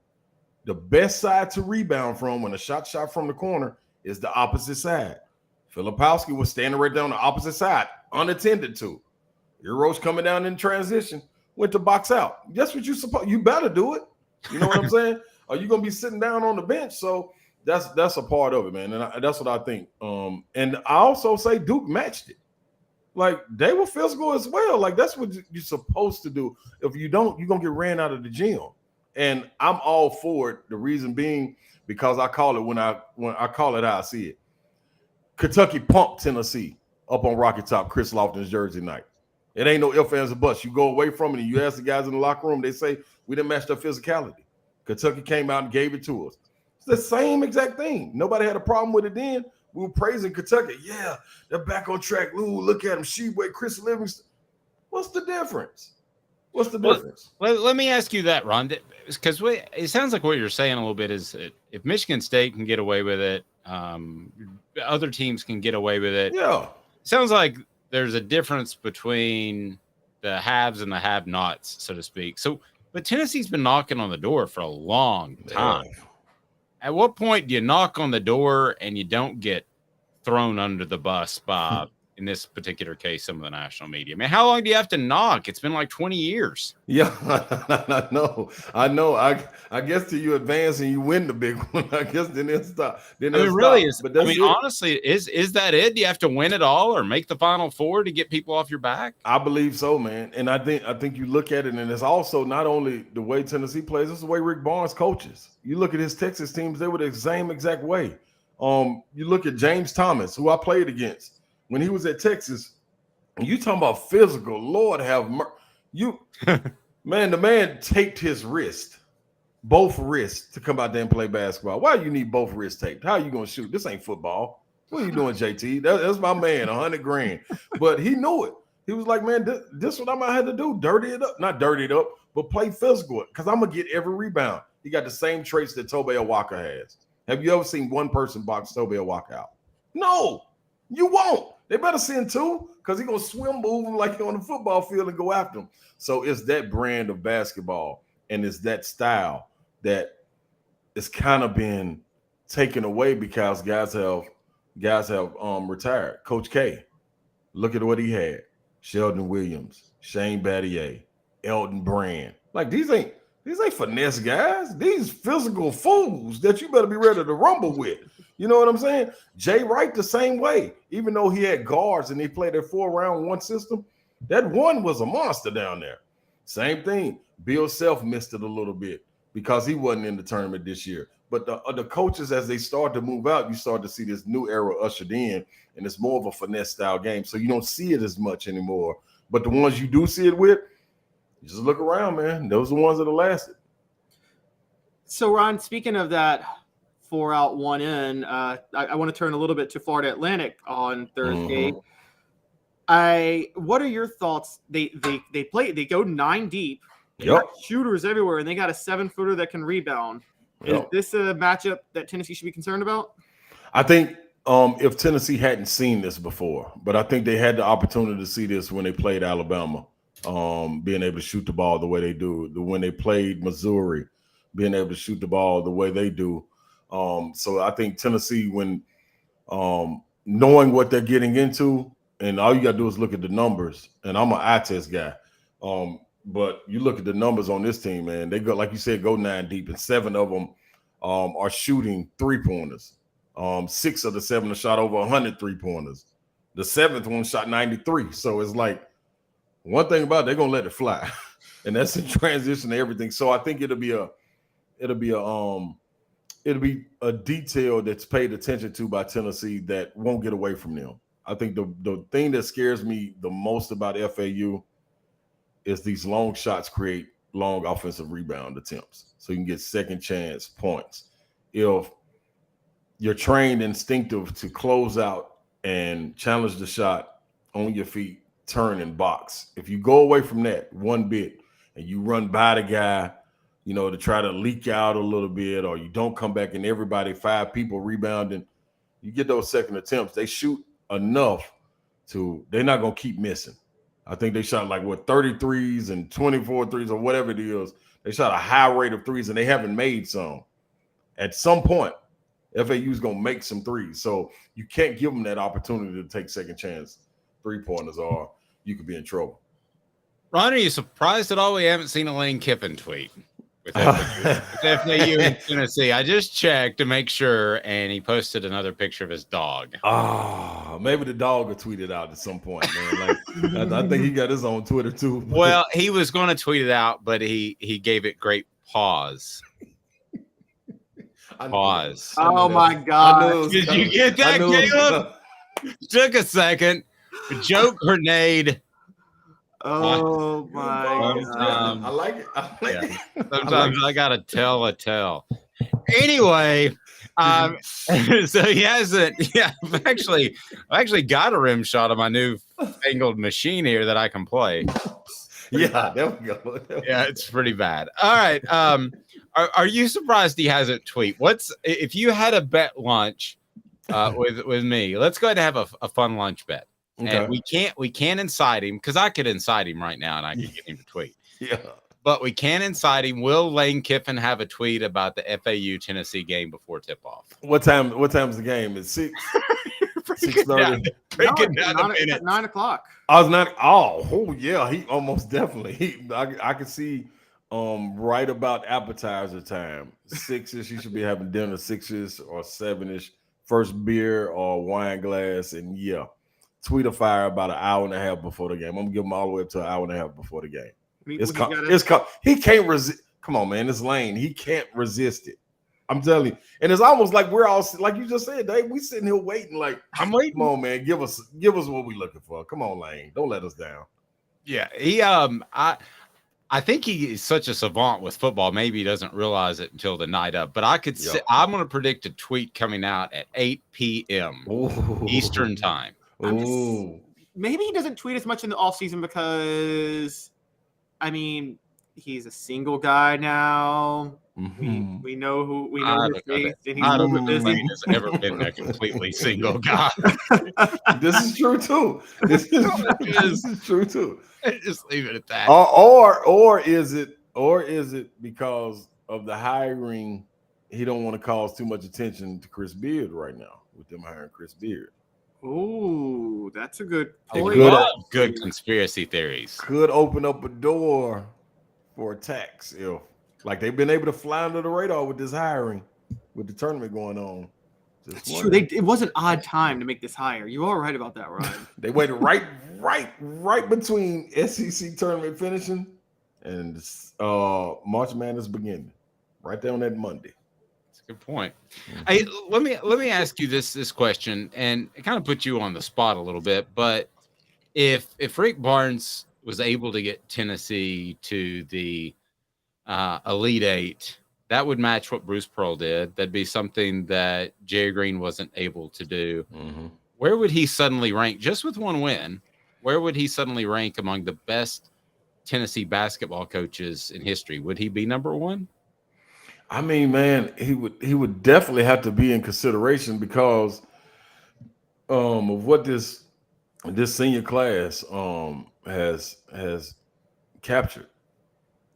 The best side to rebound from when a shot from the corner is the opposite side. Filipowski was standing right there on the opposite side, unattended to. Eros coming down in transition, went to box out. That's what you better do it. You know what I'm saying? Are you going to be sitting down on the bench? So that's a part of it, man. And that's what I think. And I also say Duke matched it. Like, they were physical as well. Like, that's what you're supposed to do. If you don't, you're going to get ran out of the gym. And I'm all for it. The reason being, because I call it when I call it how I see it. Kentucky pumped Tennessee up on Rocky Top, Chris Lofton's jersey night. It ain't no ifs, ands, or buts. You go away from it and you ask the guys in the locker room, they say, we didn't match their physicality. Kentucky came out and gave it to us. It's the same exact thing. Nobody had a problem with it then. We were praising Kentucky. Yeah, they're back on track. Ooh, look at them. Sheboy, Chris Livingston. What's the difference? What's the difference? Let me ask you that, Ron, because it sounds like what you're saying a little bit is that if Michigan State can get away with it, other teams can get away with it. Yeah. Sounds like there's a difference between the haves and the have-nots, so to speak. But Tennessee's been knocking on the door for a long time. Yeah. At what point do you knock on the door and you don't get thrown under the bus by, in this particular case, some of the national media? I mean, how long do you have to knock? It's been like 20 years. Yeah, I know. I guess till you advance and you win the big one, I guess then it'll stop. Then it really is. But honestly, is that it? Do you have to win it all or make the Final Four to get people off your back? I believe so, man. And I think you look at it, and it's also not only the way Tennessee plays, it's the way Rick Barnes coaches. You look at his Texas teams, they were the same exact way. You look at James Thomas, who I played against when he was at Texas. You talking about physical, Lord have mercy. Man, the man taped his wrist, both wrists, to come out there and play basketball. Why you need both wrists taped? How are you going to shoot? This ain't football. What are you doing, JT? That's my man, $100,000. But he knew it. He was like, man, this is what I'm going to have to do. Dirty it up. Not dirty it up, but play physical because I'm going to get every rebound. He got the same traits that Tobe Awaka has. Have you ever seen one person box Tobe Awaka out? No, you won't. They better send two because he's going to swim move him like on the football field and go after him. So it's that brand of basketball and it's that style that it's kind of been taken away because guys have retired. Coach K, look at what he had. Sheldon Williams, Shane Battier, Elton Brand. Like these ain't finesse guys. These physical fools that you better be ready to rumble with. You know what I'm saying? Jay Wright the same way. Even though he had guards and they played their 4-round-1 system, that one was a monster down there. Same thing. Bill Self missed it a little bit because he wasn't in the tournament this year. But the coaches, as they start to move out, you start to see this new era ushered in, and it's more of a finesse style game. So you don't see it as much anymore. But the ones you do see it with, you just look around, man. Those are the ones that have lasted. So, Ron, speaking of that 4 out, 1 in, I want to turn a little bit to Florida Atlantic on Thursday. What are your thoughts? They go 9 deep. They got shooters everywhere, and they got a 7-footer that can rebound. Is this a matchup that Tennessee should be concerned about? I think if Tennessee hadn't seen this before, but I think they had the opportunity to see this when they played Alabama, being able to shoot the ball the way they do. When they played Missouri, being able to shoot the ball the way they do. So I think Tennessee, when knowing what they're getting into, and all you got to do is look at the numbers, and I'm an eye test guy. But you look at the numbers on this team, man, they go, like you said, go 9 deep, and 7 of them are shooting 3-pointers. 6 of the 7 are shot over 100 3-pointers. The 7th one shot 93. So it's like one thing about it, they're gonna let it fly, and that's in transition to everything. So I think it'll be a detail that's paid attention to by Tennessee that won't get away from them. I think the thing that scares me the most about FAU is these long shots create long offensive rebound attempts. So you can get second chance points. If you're trained instinctive to close out and challenge the shot on your feet, turn and box. If you go away from that one bit and you run by the guy, you know, to try to leak out a little bit, or you don't come back and everybody, 5 people rebounding, you get those second attempts. They shoot enough they're not going to keep missing. I think they shot 33s and 24 threes or whatever it is. They shot a high rate of threes and they haven't made some. At some point, FAU's going to make some threes. So you can't give them that opportunity to take second chance 3-pointers or you could be in trouble. Ron, are you surprised at all we haven't seen a Lane Kiffin tweet with FAU in Tennessee? I just checked to make sure, and he posted another picture of his dog. Maybe the dog will tweet it out at some point, man. I think he got his own Twitter too. Well, he was going to tweet it out, but he gave it great pause. Pause. Oh my God! Did you get that, Caleb? Took a second. Joke grenade. Oh my god! I like it. I like Yeah. it. Sometimes I gotta tell a tale. Anyway, so he hasn't. Yeah, I've actually got a rim shot on my new fangled machine here that I can play. Yeah, there we go. Yeah, it's pretty bad. All right. Are you surprised he hasn't tweet? What's if you had a bet lunch with me? Let's go ahead and have a fun lunch bet. Okay. And we can't incite him because I could incite him right now and I could get him to tweet. Yeah. But we can incite him. Will Lane Kiffin have a tweet about the FAU Tennessee game before tip off? What time's the game? It's 6:30. Breaking down the At minutes. 9 o'clock. I was not. Oh yeah. He almost definitely. I can see. Right about appetizer time. 6ish. You should be having dinner. 6ish or 7ish. First beer or wine glass, and yeah, tweet a fire about an hour and a half before the game. I'm gonna give him all the way up to an hour and a half before the game. He can't resist. Come on, man. It's Lane. He can't resist it. I'm telling you. And it's almost like we're all like you just said, Dave. We sitting here waiting. Like I'm waiting. Come on, man. Give us what we looking for. Come on, Lane. Don't let us down. Yeah, he I think he is such a savant with football. Maybe he doesn't realize it until the night up. But I could say I'm going to predict a tweet coming out at 8 p.m. Eastern time. Maybe he doesn't tweet as much in the offseason because, I mean, he's a single guy now. Mm-hmm. We know his face, and he's I don't know busy. if Lane has ever been a completely single guy. This is true too. This is true too. Just leave it at that. Or is it because of the hiring? He don't want to cause too much attention to Chris Beard right now with them hiring Chris Beard. Ooh, that's a good point. Good conspiracy theories. Could open up a door for attacks if, like, they've been able to fly under the radar with this hiring, with the tournament going on. That's true. It was an odd time to make this hire. You are right about that, Ryan. They waited right between SEC tournament finishing and March Madness beginning, right there on that Monday. That's a good point. Hey, let me ask you this question, and it kind of put you on the spot a little bit. But if Rick Barnes was able to get Tennessee to the Elite Eight, that would match what Bruce Pearl did. That'd be something that Jerry Green wasn't able to do. Mm-hmm. Where would he suddenly rank, just with one win? Where would he suddenly rank among the best Tennessee basketball coaches in history? Would he be number one? I mean, man, he would definitely have to be in consideration because of what this senior class has captured.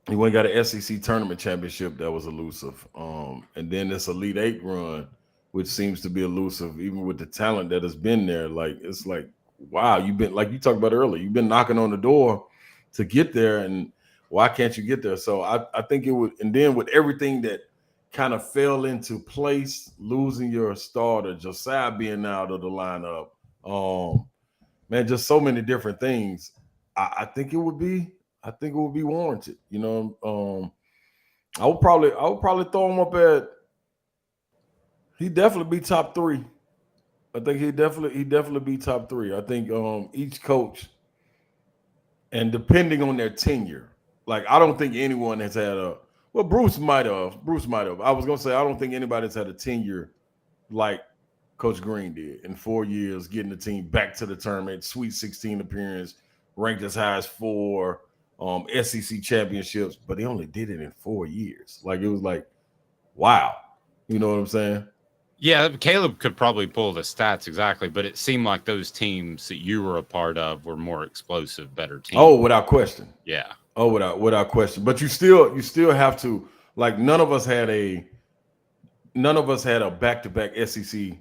He went and got an SEC tournament championship that was elusive. And then this Elite Eight run, which seems to be elusive, even with the talent that has been there. Like, it's like, wow, you've been, like you talked about earlier, you've been knocking on the door to get there, and why can't you get there? So I think it would, and then with everything that kind of fell into place, losing your starter, Josiah being out of the lineup, man, just so many different things. I think it would be warranted. You know, I would probably throw him up at. He'd definitely be top three. I think he'd definitely be top three. I think each coach, and depending on their tenure, like I don't think anyone has had a. Well, Bruce might have. I was gonna say I don't think anybody's had a tenure like Coach Green did in 4 years, getting the team back to the tournament, Sweet 16 appearance, ranked as high as 4. SEC championships, but he only did it in 4 years. Like, it was like, wow. You know what I'm saying? Yeah, Caleb could probably pull the stats exactly, but it seemed like those teams that you were a part of were more explosive, better teams. Oh, without question. Yeah. Oh, without question. But you still have to, like, none of us had a back-to-back SEC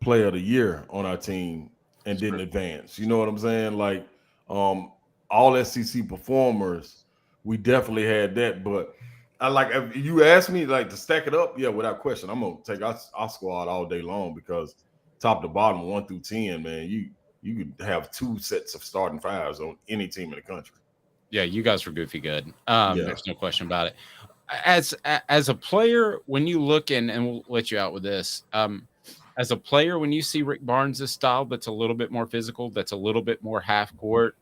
player of the year on our team and didn't advance. You know what I'm saying? Like, all SEC performers, we definitely had that. But if you ask me, like, to stack it up, yeah, without question, I'm gonna take our squad all day long, because top to bottom, 1 through 10, man, you could have 2 sets of starting fives on any team in the country. Yeah, you guys were goofy good. There's no question about it. As a player, when you look and we'll let you out with this, as a player, when you see Rick Barnes' style, that's a little bit more physical, that's a little bit more half court,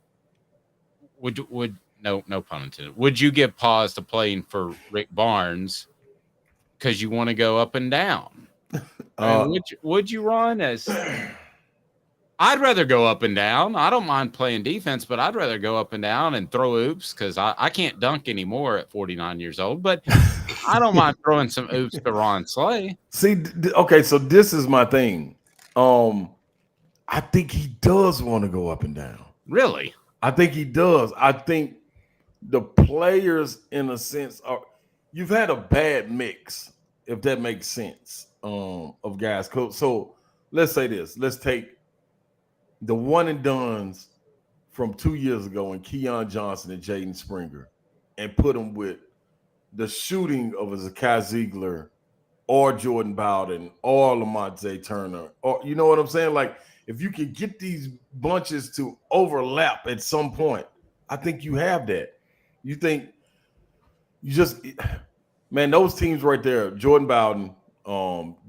no pun intended. Would you give pause to playing for Rick Barnes because you want to go up and down? I mean, would you run as? I'd rather go up and down. I don't mind playing defense, but I'd rather go up and down and throw oops because I can't dunk anymore at 49 years old. But I don't mind throwing some oops to Ron Slay. See, okay, so this is my thing. I think he does want to go up and down. Really? I think he does. I think the players, in a sense, you've had a bad mix, if that makes sense, of guys. So let's say this. Let's take the one and dones from 2 years ago in Keon Johnson and Jaden Springer and put them with the shooting of a Zakai Ziegler or Jordan Bowden or Lamonte Turner, or you know what I'm saying? Like, if you can get these bunches to overlap at some point, I think you have that. You think you just, man, those teams right there, Jordan Bowden,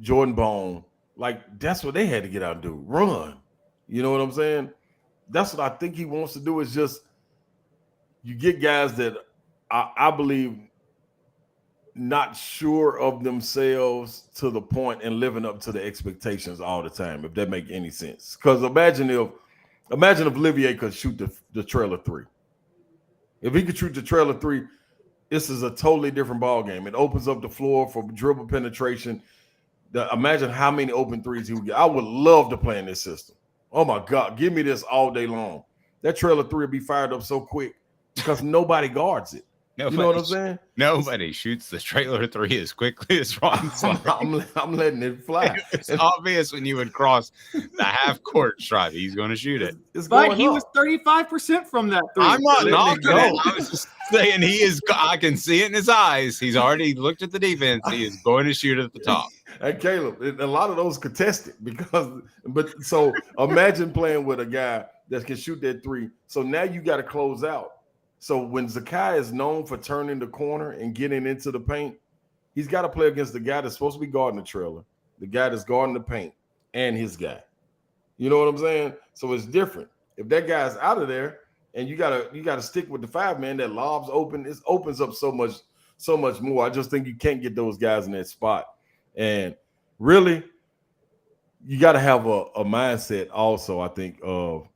Jordan Bone, like that's what they had to get out and do, run. You know what I'm saying? That's what I think he wants to do, is just you get guys that I believe not sure of themselves to the point and living up to the expectations all the time, if that make any sense. Because imagine if Olivier could shoot the trailer three. If he could shoot the trailer three, this is a totally different ball game. It opens up the floor for dribble penetration. Imagine how many open threes he would get. I would love to play in this system. Oh my God, give me this all day long. That trailer three would be fired up so quick because nobody guards it. You know what I'm saying? Nobody shoots the trailer three as quickly as Ron Slay. I'm letting it fly. It's obvious when you would cross the half court stripe, he's going to shoot it. But he was 35% from that three. I'm not knocking it. I was just saying he is. I can see it in his eyes. He's already looked at the defense. He is going to shoot at the top. And Caleb, a lot of those contested so imagine playing with a guy that can shoot that three. So now you got to close out. So when Zakai is known for turning the corner and getting into the paint, he's got to play against the guy that's supposed to be guarding the trailer, the guy that's guarding the paint, and his guy. You know what I'm saying? So it's different. If that guy's out of there and you gotta stick with the five man that lobs open, it opens up so much more. I just think you can't get those guys in that spot. And really, you got to have a mindset also, I think, of,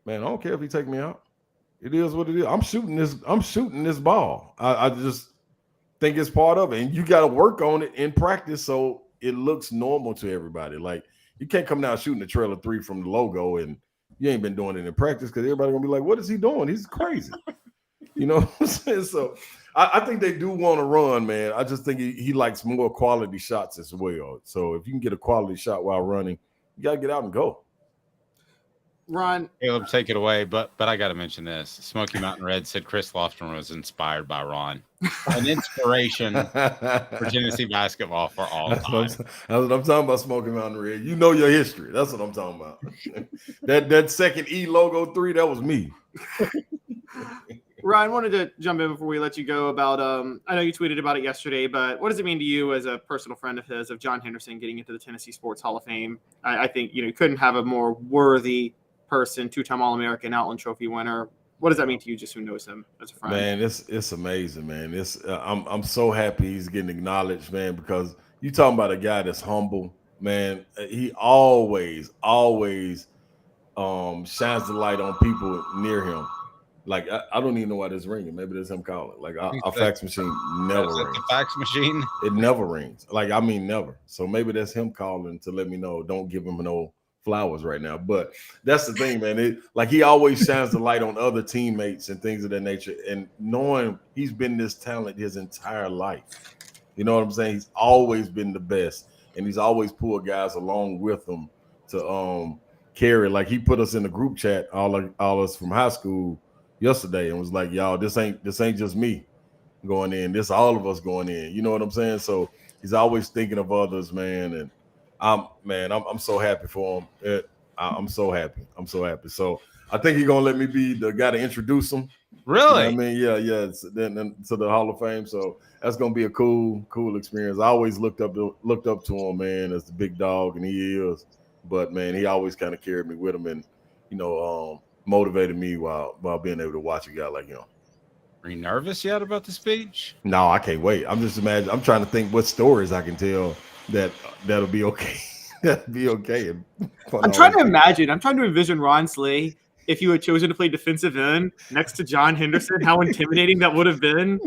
man, I don't care if he take me out. It is what it is. I'm shooting this ball. I just think it's part of it. And you got to work on it in practice so it looks normal to everybody. Like, you can't come down shooting the trailer three from the logo and you ain't been doing it in practice because everybody going to be like, what is he doing? He's crazy. You know what I'm saying? So I think they do want to run, man. I just think he likes more quality shots as well. So if you can get a quality shot while running, you got to get out and go. Ron, Caleb, take it away, but I got to mention this. Smoky Mountain Red said Chris Lofton was inspired by Ron, an inspiration for Tennessee basketball for all time. That's what I'm talking about, Smoky Mountain Red. You know your history. That's what I'm talking about. that second E logo three, that was me. Ryan, wanted to jump in before we let you go about, I know you tweeted about it yesterday, but what does it mean to you as a personal friend of his, of John Henderson getting into the Tennessee Sports Hall of Fame? I think, you couldn't have a more worthy person, two-time All-American, Outland Trophy winner. What does that mean to you, just who knows him as a friend? Man, it's amazing, man. I'm so happy he's getting acknowledged, man, because you talking about a guy that's humble, man. He always shines the light on people near him. Like, I don't even know why this ringing. Maybe that's him calling. Like, our fax machine never rings. The fax machine? It never rings. Like, I mean, never. So maybe that's him calling to let me know. Don't give him no flowers right now. But that's the thing, man. He always shines the light on other teammates and things of that nature. And knowing he's been this talent his entire life. You know what I'm saying? He's always been the best. And he's always pulled guys along with him to carry. Like, he put us in the group chat, all us from high school, yesterday, and was like, y'all, this ain't just me going in, this all of us going in. You know what I'm saying? So he's always thinking of others, man. And I'm so happy for him. I'm so happy. So I think he's gonna let me be the guy to introduce him. Really? You know what I mean, yeah. Then to the Hall of Fame. So that's gonna be a cool experience. I always looked up to him, man, as the big dog, and he is. But man, he always kind of carried me with him, and motivated me while being able to watch a guy like him. Are you nervous yet about the speech? No, I can't wait. I'm trying to think what stories I can tell that'll be okay. That'll be okay. I'm trying to envision Ron Slay if you had chosen to play defensive end next to John Henderson, how intimidating that would have been.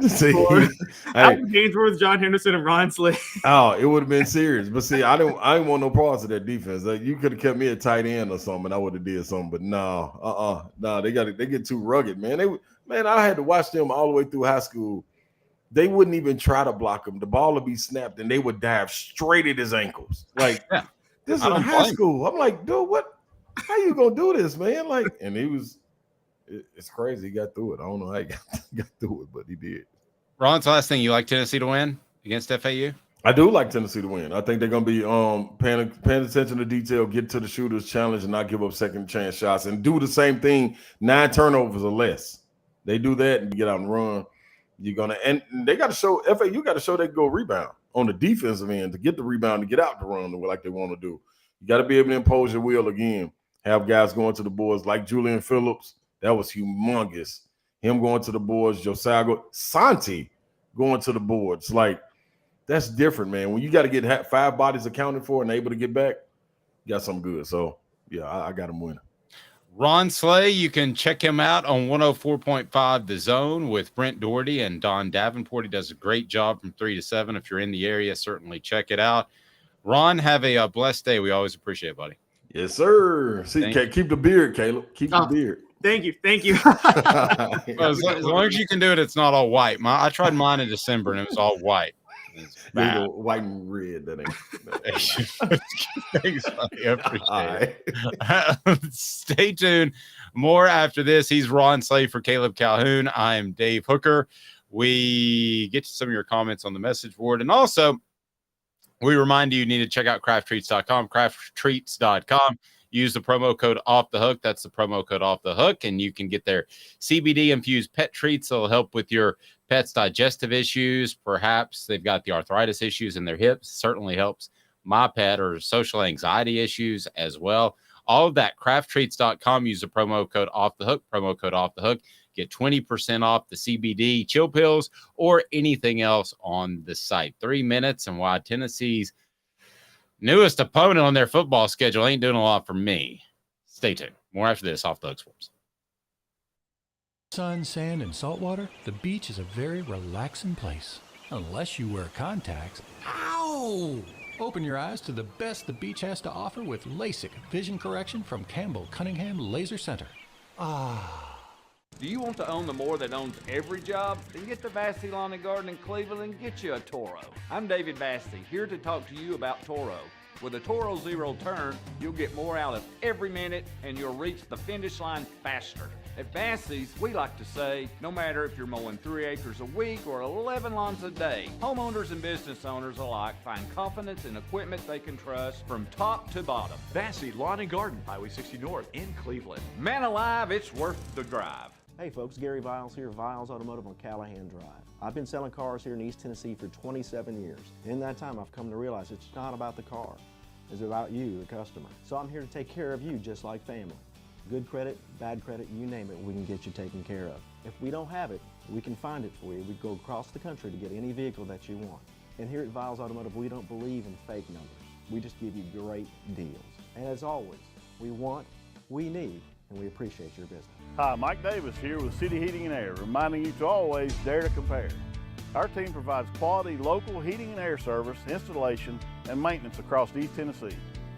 How many games were with John Henderson and Ron Slay? Oh, it would have been serious. But see, I didn't want no parts of that defense. Like, you could have kept me a tight end or something, and I would have did something. But no, they get too rugged, man. I had to watch them all the way through high school. They wouldn't even try to block him. The ball would be snapped, and they would dive straight at his ankles. Like, this is high school. I'm like, dude, what? How you gonna do this, man? Like, and it's crazy. He got through it. I don't know how he got through it, but he did. Ron, it's the last thing. You like Tennessee to win against FAU? I do like Tennessee to win. I think they're gonna be paying attention to detail, get to the shooters challenge, and not give up second chance shots, and do the same thing. 9 turnovers or less. They do that and you get out and run. And they got to show FAU got to show they can go rebound on the defensive end to get the rebound to get out the run like they want to do. You got to be able to impose your will again. Have guys going to the boards like Julian Phillips. That was humongous. Him going to the boards, Josiah Santi going to the boards. Like, that's different, man. When you got to get 5 bodies accounted for and able to get back, you got something good. So, yeah, I got him winning. Ron Slay, you can check him out on 104.5 The Zone with Brent Doherty and Don Davenport. He does a great job from 3 to 7. If you're in the area, certainly check it out. Ron, have a blessed day. We always appreciate it, buddy. Yes, sir. See, keep the beard, Caleb. Keep the beard. Thank you. Well, as long as you can do it, it's not all white. I tried mine in December, and it was all white. White and red. That ain't. Thanks, buddy. I appreciate it. Stay tuned. More after this. He's Ron Slay for Caleb Calhoun. I'm Dave Hooker. We get to some of your comments on the message board, and also we remind you need to check out crafttreats.com. Crafttreats.com. Use the promo code Off the Hook. That's the promo code Off the Hook, and you can get their CBD infused pet treats that'll help with your pet's digestive issues. Perhaps they've got the arthritis issues in their hips. Certainly helps my pet, or social anxiety issues as well. All of that, crafttreats.com. Use the promo code Off the Hook. Promo code Off the Hook. Get 20% off the CBD chill pills or anything else on the site. 3 minutes, and why Tennessee's newest opponent on their football schedule ain't doing a lot for me. Stay tuned. More after this. Off the Hook Sports. Sun, sand, and salt water, the beach is a very relaxing place. Unless you wear contacts. Ow! Open your eyes to the best the beach has to offer with LASIK vision correction from Campbell Cunningham Laser Center. Do you want to own the more that owns every job? Then get to Vassy Lawn and Garden in Cleveland and get you a Toro. I'm David Vassy, here to talk to you about Toro. With a Toro Zero Turn, you'll get more out of every minute and you'll reach the finish line faster. At Vassy's, we like to say, no matter if you're mowing 3 acres a week or 11 lawns a day, homeowners and business owners alike find confidence in equipment they can trust from top to bottom. Vassy Lawn and Garden, Highway 60 North in Cleveland. Man alive, it's worth the drive. Hey folks, Gary Viles here, Viles Automotive on Callahan Drive. I've been selling cars here in East Tennessee for 27 years. In that time, I've come to realize it's not about the car. It's about you, the customer. So I'm here to take care of you just like family. Good credit, bad credit, you name it, we can get you taken care of. If we don't have it, we can find it for you. We go across the country to get any vehicle that you want. And here at Viles Automotive, we don't believe in fake numbers. We just give you great deals. And as always, we want, we need, and we appreciate your business. Hi, Mike Davis here with City Heating and Air, reminding you to always dare to compare. Our team provides quality local heating and air service, installation, and maintenance across East Tennessee.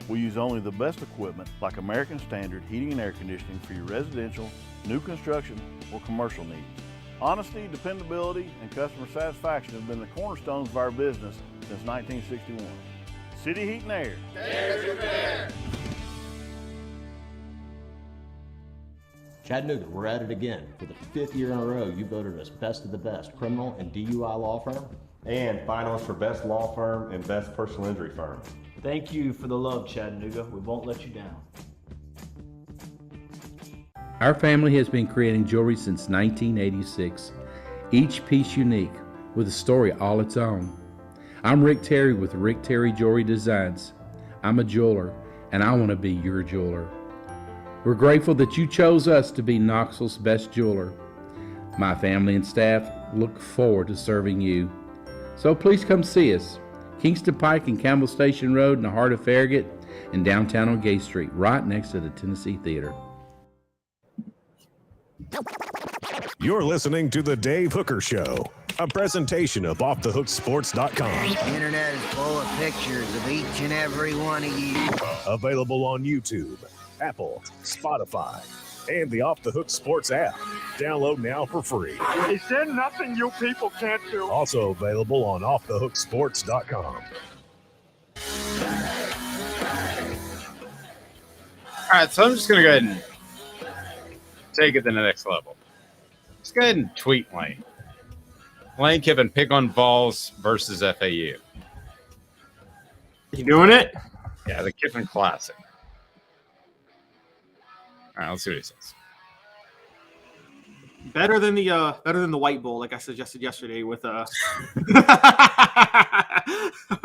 We use only the best equipment like American Standard heating and air conditioning for your residential, new construction, or commercial needs. Honesty, dependability, and customer satisfaction have been the cornerstones of our business since 1961. City Heat and Air. Dare to compare. Chattanooga, we're at it again. For the 5th year in a row, you voted us best of the best criminal and DUI law firm. And finalists for best law firm and best personal injury firm. Thank you for the love, Chattanooga. We won't let you down. Our family has been creating jewelry since 1986, each piece unique with a story all its own. I'm Rick Terry with Rick Terry Jewelry Designs. I'm a jeweler, and I want to be your jeweler. We're grateful that you chose us to be Knoxville's best jeweler. My family and staff look forward to serving you. So please come see us. Kingston Pike and Campbell Station Road in the heart of Farragut, and downtown on Gay Street, right next to the Tennessee Theater. You're listening to The Dave Hooker Show, a presentation of OffTheHookSports.com. The internet is full of pictures of each and every one of you. Available on YouTube, Apple, Spotify, and the Off the Hook Sports app. Download now for free. Is there nothing you people can't do? Also available on OffTheHookSports.com. All right, so I'm just going to go ahead and take it to the next level. Just go ahead and tweet Lane. Lane Kiffin, pick on Vols versus FAU. You doing it? Yeah, the Kiffin Classic. All right, let's see what he says. Better than the White Bowl, like I suggested yesterday with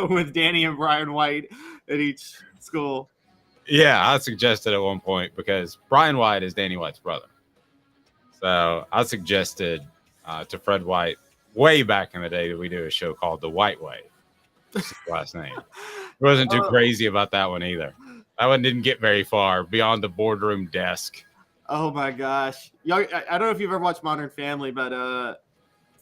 with Danny and Brian White at each school. Yeah, I suggested at one point because Brian White is Danny White's brother. So I suggested to Fred White way back in the day that we do a show called The White Way. That's his last name. He wasn't too crazy about that one either. That one didn't get very far beyond the boardroom desk. Oh my gosh. Y'all, I don't know if you've ever watched Modern Family, but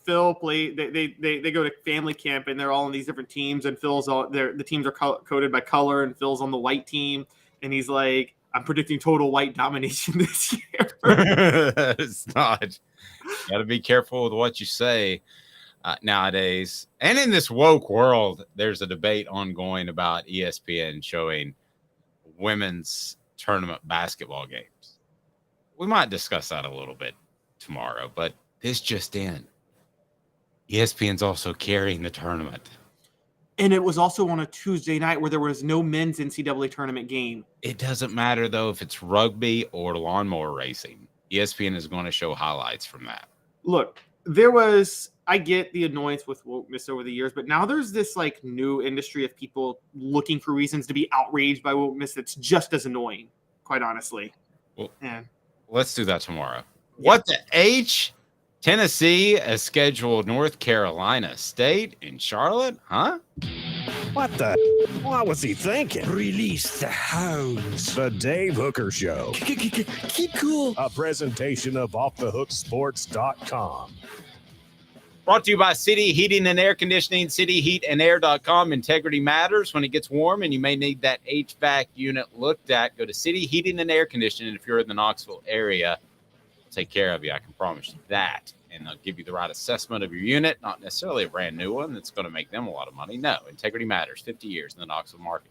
Phil played they go to family camp and they're all on these different teams, and Phil's all the teams are coded by color, and Phil's on the white team, and he's like, I'm predicting total white domination this year. It's not. You got to be careful with what you say nowadays. And in this woke world, there's a debate ongoing about ESPN showing women's tournament basketball games. We might discuss that a little bit tomorrow, but this just in. ESPN's also carrying the tournament. And it was also on a Tuesday night where there was no men's NCAA tournament game. It doesn't matter, though, if it's rugby or lawnmower racing. ESPN is going to show highlights from that. Look, I get the annoyance with wokeness over the years, but now there's this like new industry of people looking for reasons to be outraged by wokeness that's just as annoying, quite honestly. Well, and let's do that tomorrow. Yeah. What the H? Tennessee has scheduled North Carolina State in Charlotte? Huh? What the? What was he thinking? Release the hounds. The Dave Hooker Show, Keep cool. a presentation of OffTheHookSports.com. Brought to you by City Heating and Air Conditioning, cityheatandair.com. Integrity matters when it gets warm, and you may need that HVAC unit looked at. Go to City Heating and Air Conditioning if you're in the Knoxville area. Take care of you. I can promise you that. And they'll give you the right assessment of your unit, not necessarily a brand new one that's going to make them a lot of money. No, integrity matters. 50 years in the Knoxville market.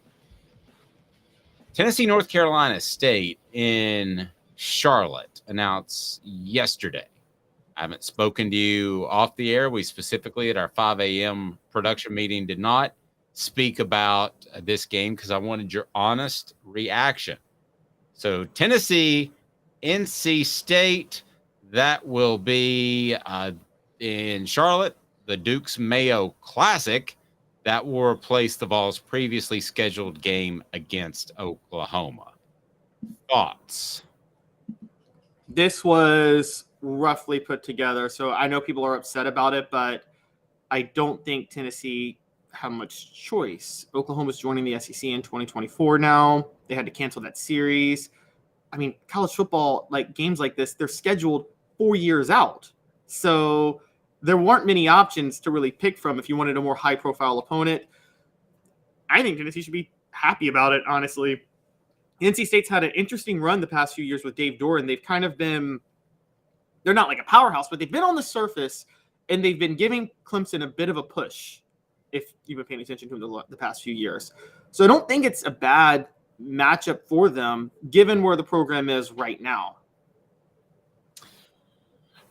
Tennessee, North Carolina State in Charlotte announced yesterday. I haven't spoken to you off the air. We specifically at our 5 a.m. production meeting did not speak about this game because I wanted your honest reaction. So Tennessee, NC State, that will be in Charlotte, the Dukes Mayo Classic. That will replace the Vols' previously scheduled game against Oklahoma. Thoughts? This was roughly put together, so I know people are upset about it, but I don't think Tennessee have much choice. Oklahoma's joining the SEC in 2024 now. They had to cancel that series. I mean, college football, like games like this, they're scheduled 4 years out. So there weren't many options to really pick from if you wanted a more high-profile opponent. I think Tennessee should be happy about it, honestly. NC State's had an interesting run the past few years with Dave Doran. They've kind of been – they're not like a powerhouse, but they've been on the surface, and they've been giving Clemson a bit of a push, if you've been paying attention to them the past few years. So I don't think it's a bad – matchup for them given where the program is right now.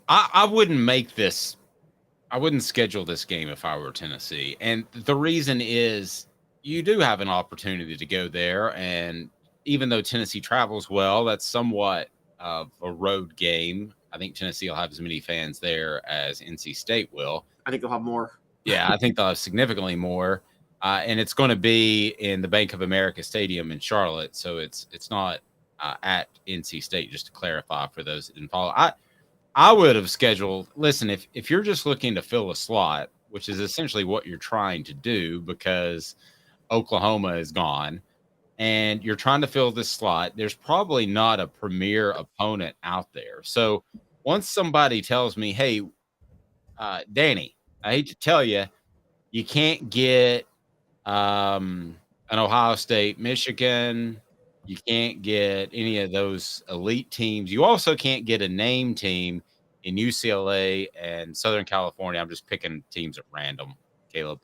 I wouldn't make this. I wouldn't schedule this game if I were Tennessee. And the reason is you do have an opportunity to go there. And even though Tennessee travels well, that's somewhat of a road game. I think Tennessee will have as many fans there as NC State will. I think they'll have more. Yeah, I think they'll have significantly more. And it's going to be in the Bank of America Stadium in Charlotte. So it's not at NC State, just to clarify for those that didn't follow. I would have scheduled, listen, if you're just looking to fill a slot, which is essentially what you're trying to do because Oklahoma is gone, and you're trying to fill this slot, there's probably not a premier opponent out there. So once somebody tells me, hey, Danny, I hate to tell you, you can't get an Ohio State, Michigan. You can't get any of those elite teams. You also can't get a name team in UCLA and Southern California. I'm just picking teams at random, Caleb.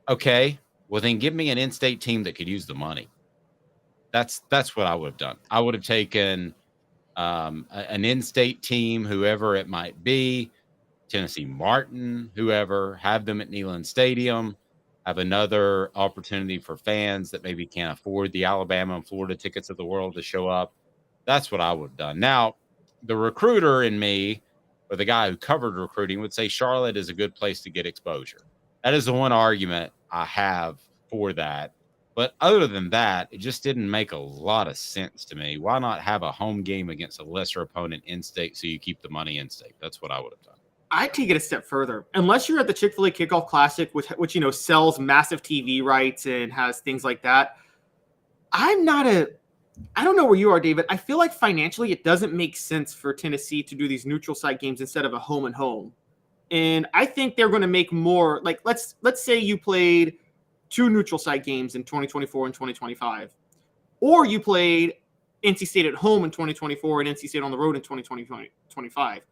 Okay, well then give me an in-state team that could use the money. That's what I would have done. I would have taken an in-state team, whoever it might be, Tennessee Martin, whoever, have them at Neyland Stadium, have another opportunity for fans that maybe can't afford the Alabama and Florida tickets of the world to show up. That's what I would have done. Now, the recruiter in me, or the guy who covered recruiting, would say Charlotte is a good place to get exposure. That is the one argument I have for that. But other than that, it just didn't make a lot of sense to me. Why not have a home game against a lesser opponent in state so you keep the money in state? That's what I would have done. I'd take it a step further. Unless you're at the Chick-fil-A Kickoff Classic, which sells massive TV rights and has things like that, I don't know where you are, David. I feel like financially it doesn't make sense for Tennessee to do these neutral site games instead of a home and home. And I think they're going to make more. Like let's say you played 2 neutral site games in 2024 and 2025, or you played NC State at home in 2024 and NC State on the road in 2025.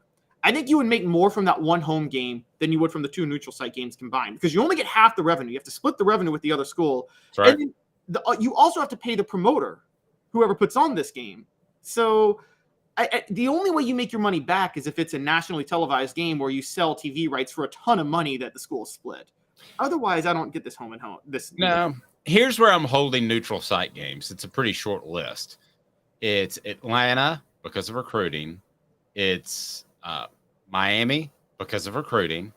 I think you would make more from that one home game than you would from the 2 neutral site games combined, because you only get half the revenue. You have to split the revenue with the other school. That's right. And you also have to pay the promoter, whoever puts on this game. So the only way you make your money back is if it's a nationally televised game where you sell TV rights for a ton of money that the school split. Otherwise, I don't get this home and home. No, here's where I'm holding neutral site games. It's a pretty short list. It's Atlanta because of recruiting. It's Miami because of recruiting.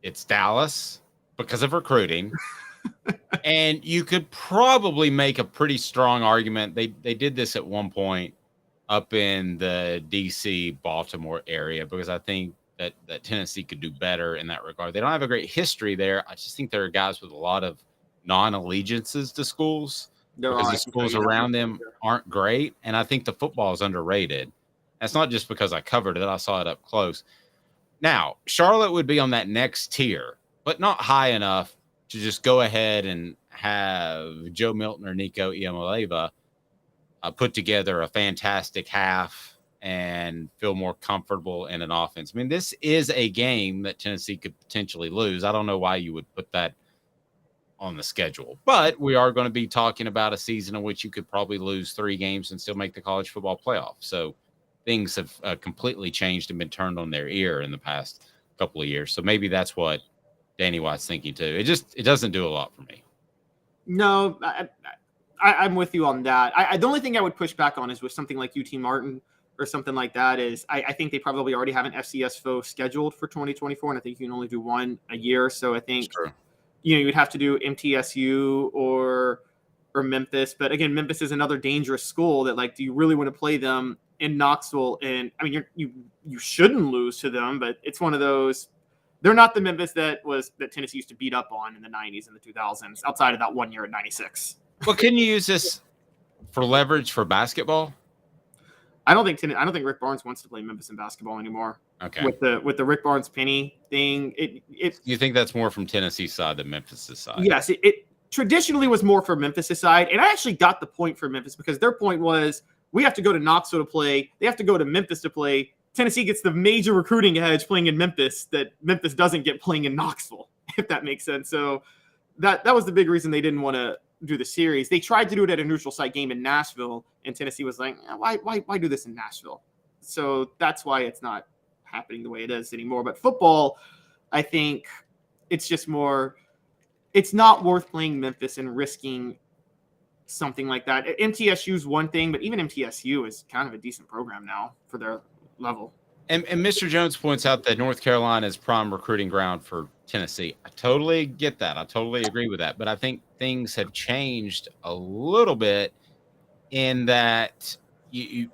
It's Dallas because of recruiting. And you could probably make a pretty strong argument. They did this at one point up in the DC, Baltimore area, because I think that Tennessee could do better in that regard. They don't have a great history there. I just think there are guys with a lot of non-allegiances to schools because the schools around them aren't great. And I think the football is underrated. That's not just because I covered it. I saw it up close. Now, Charlotte would be on that next tier, but not high enough to just go ahead and have Joe Milton or Nico Iamaleava put together a fantastic half and feel more comfortable in an offense. I mean, this is a game that Tennessee could potentially lose. I don't know why you would put that on the schedule, but we are going to be talking about a season in which you could probably lose 3 games and still make the college football playoff. So things have completely changed and been turned on their ear in the past couple of years. So maybe that's what Danny White's thinking too. It doesn't do a lot for me. No, I'm with you on that. The only thing I would push back on is with something like UT Martin or something like that is I think they probably already have an FCS foe scheduled for 2024, and I think you can only do one a year. So I think you would have to do MTSU or Memphis. But again, Memphis is another dangerous school that, like, do you really want to play them in Knoxville? And I mean, you shouldn't lose to them, but it's one of those. They're not the Memphis that Tennessee used to beat up on in the 90s and the 2000s, outside of that one year at 96. Well, can you use this for leverage for basketball? I don't think Rick Barnes wants to play Memphis in basketball anymore. Okay. With the Rick Barnes Penny thing, you think that's more from Tennessee's side than Memphis' side? Yes, it traditionally was more for Memphis' side, and I actually got the point for Memphis because their point was we have to go to Knoxville to play, they have to go to Memphis to play. Tennessee gets the major recruiting edge playing in Memphis that Memphis doesn't get playing in Knoxville, if that makes sense. So that was the big reason they didn't want to do the series. They tried to do it at a neutral site game in Nashville, and Tennessee was like, why do this in Nashville? So that's why it's not happening the way it is anymore. But football, I think it's just more, it's not worth playing Memphis and risking something like that. MTSU is one thing, but even MTSU is kind of a decent program now for their level. And Mr. Jones points out that North Carolina is prime recruiting ground for Tennessee. I totally get that. I totally agree with that. But I think things have changed a little bit in that you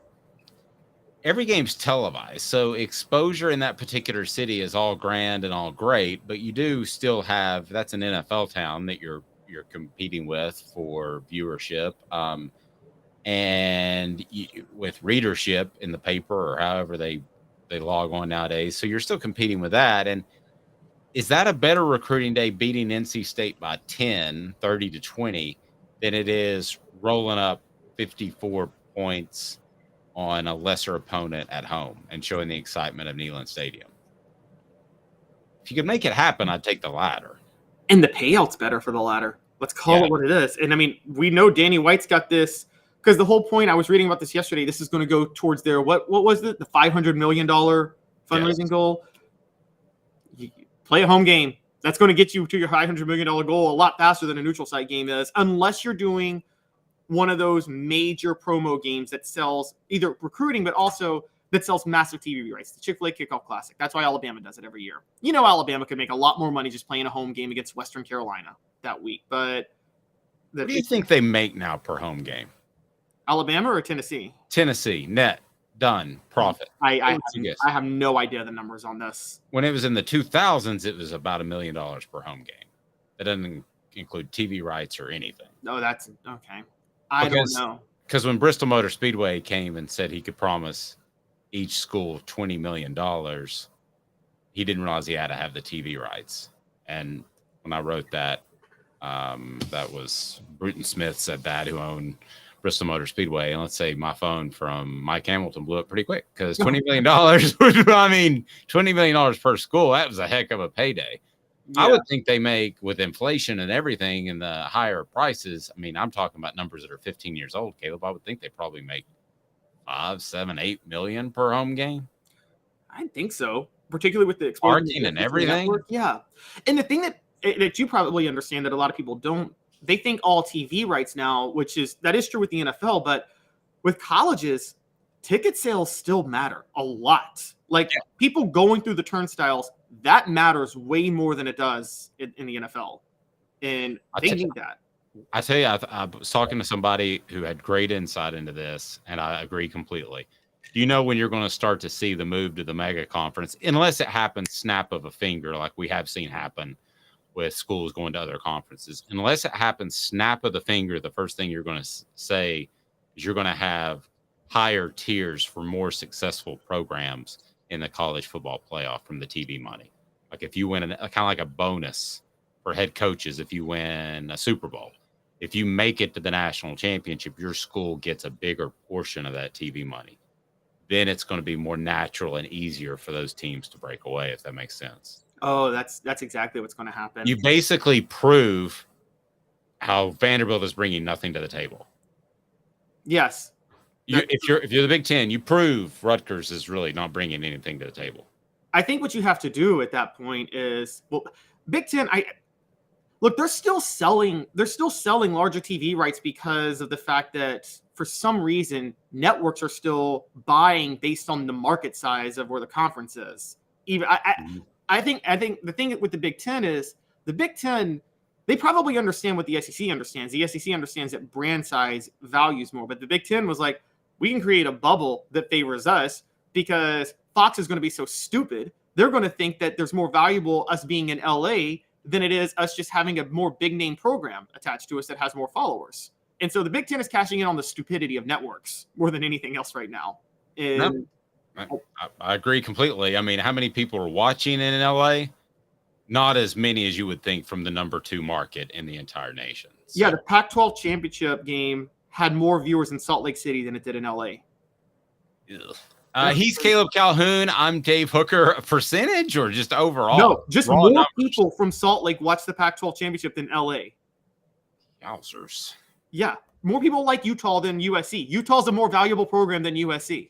every game's televised, so exposure in that particular city is all grand and all great, but you do still have that's an NFL town that you're competing with for viewership, and with readership in the paper or however they log on nowadays. So you're still competing with that. And is that a better recruiting day beating NC State by 10, 30-20 than it is rolling up 54 points on a lesser opponent at home and showing the excitement of Neyland Stadium? If you could make it happen, I'd take the latter. And the payout's better for the latter. Let's call it what it is. And I mean, we know Danny White's got this because the whole point, I was reading about this yesterday, this is going to go towards their, what was it? The $500 million fundraising goal. You play a home game. That's going to get you to your $500 million goal a lot faster than a neutral site game is, unless you're doing one of those major promo games that sells either recruiting, but also that sells massive TV rights. The Chick-fil-A Kickoff Classic. That's why Alabama does it every year. You know, Alabama could make a lot more money just playing a home game against Western Carolina that week. But what do you think they make now per home game? Alabama or Tennessee? Tennessee, net, done, profit. I have no idea the numbers on this. When it was in the 2000s, it was about $1 million per home game. That doesn't include TV rights or anything. No, that's okay. I don't know. Because when Bristol Motor Speedway came and said he could promise each school $20 million, he didn't realize he had to have the TV rights. And when I wrote that, that was Bruton Smith said that, who owned Bristol Motor Speedway. And let's say my phone from Mike Hamilton blew up pretty quick because $20 million, I mean, $20 million per school, that was a heck of a payday. Yeah. I would think they make, with inflation and everything and the higher prices, I mean, I'm talking about numbers that are 15 years old, Caleb. I would think they probably make 5, 7, 8 million per home game. I think so, particularly with the exposure parking and everything. Network. Yeah. And the thing that you probably understand that a lot of people don't, they think all TV rights now, that is true with the NFL, but with colleges, ticket sales still matter a lot. Like people going through the turnstiles, that matters way more than it does in the NFL. And they need that. I tell you, I was talking to somebody who had great insight into this, and I agree completely. You know when you're going to start to see the move to the mega conference, unless it happens snap of a finger like we have seen happen with schools going to other conferences. Unless it happens snap of the finger, the first thing you're going to say is you're going to have higher tiers for more successful programs in the college football playoff from the TV money. Like if you win kind of like a bonus for head coaches, if you win a Super Bowl, if you make it to the national championship, your school gets a bigger portion of that TV money. Then it's going to be more natural and easier for those teams to break away, if that makes sense. Oh, that's exactly what's going to happen. You basically prove how Vanderbilt is bringing nothing to the table. Yes. If you're the Big Ten, you prove Rutgers is really not bringing anything to the table. I think what you have to do at that point is, well, Big Ten, look, they're still selling larger TV rights because of the fact that for some reason networks are still buying based on the market size of where the conference is. Even I think the thing with the Big Ten is the Big Ten, they probably understand what the SEC understands. The SEC understands that brand size values more, but the Big Ten was like, we can create a bubble that favors us because Fox is going to be so stupid. They're going to think that there's more valuable us being in LA than it is us just having a more big name program attached to us that has more followers. And so the Big Ten is cashing in on the stupidity of networks more than anything else right now. And I agree completely. I mean, how many people are watching in LA? Not as many as you would think from the number 2 market in the entire nation. So. Yeah, the Pac-12 championship game had more viewers in Salt Lake City than it did in LA. He's Caleb Calhoun. I'm Dave Hooker. Percentage or just overall? No, just more numbers. People from Salt Lake watch the Pac-12 championship than LA. Yowzers. Yeah, more people like Utah than USC. Utah's a more valuable program than USC.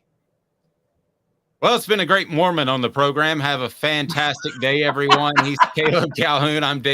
Well, it's been a great Mormon on the program. Have a fantastic day, everyone. He's Caleb Calhoun. I'm Dave.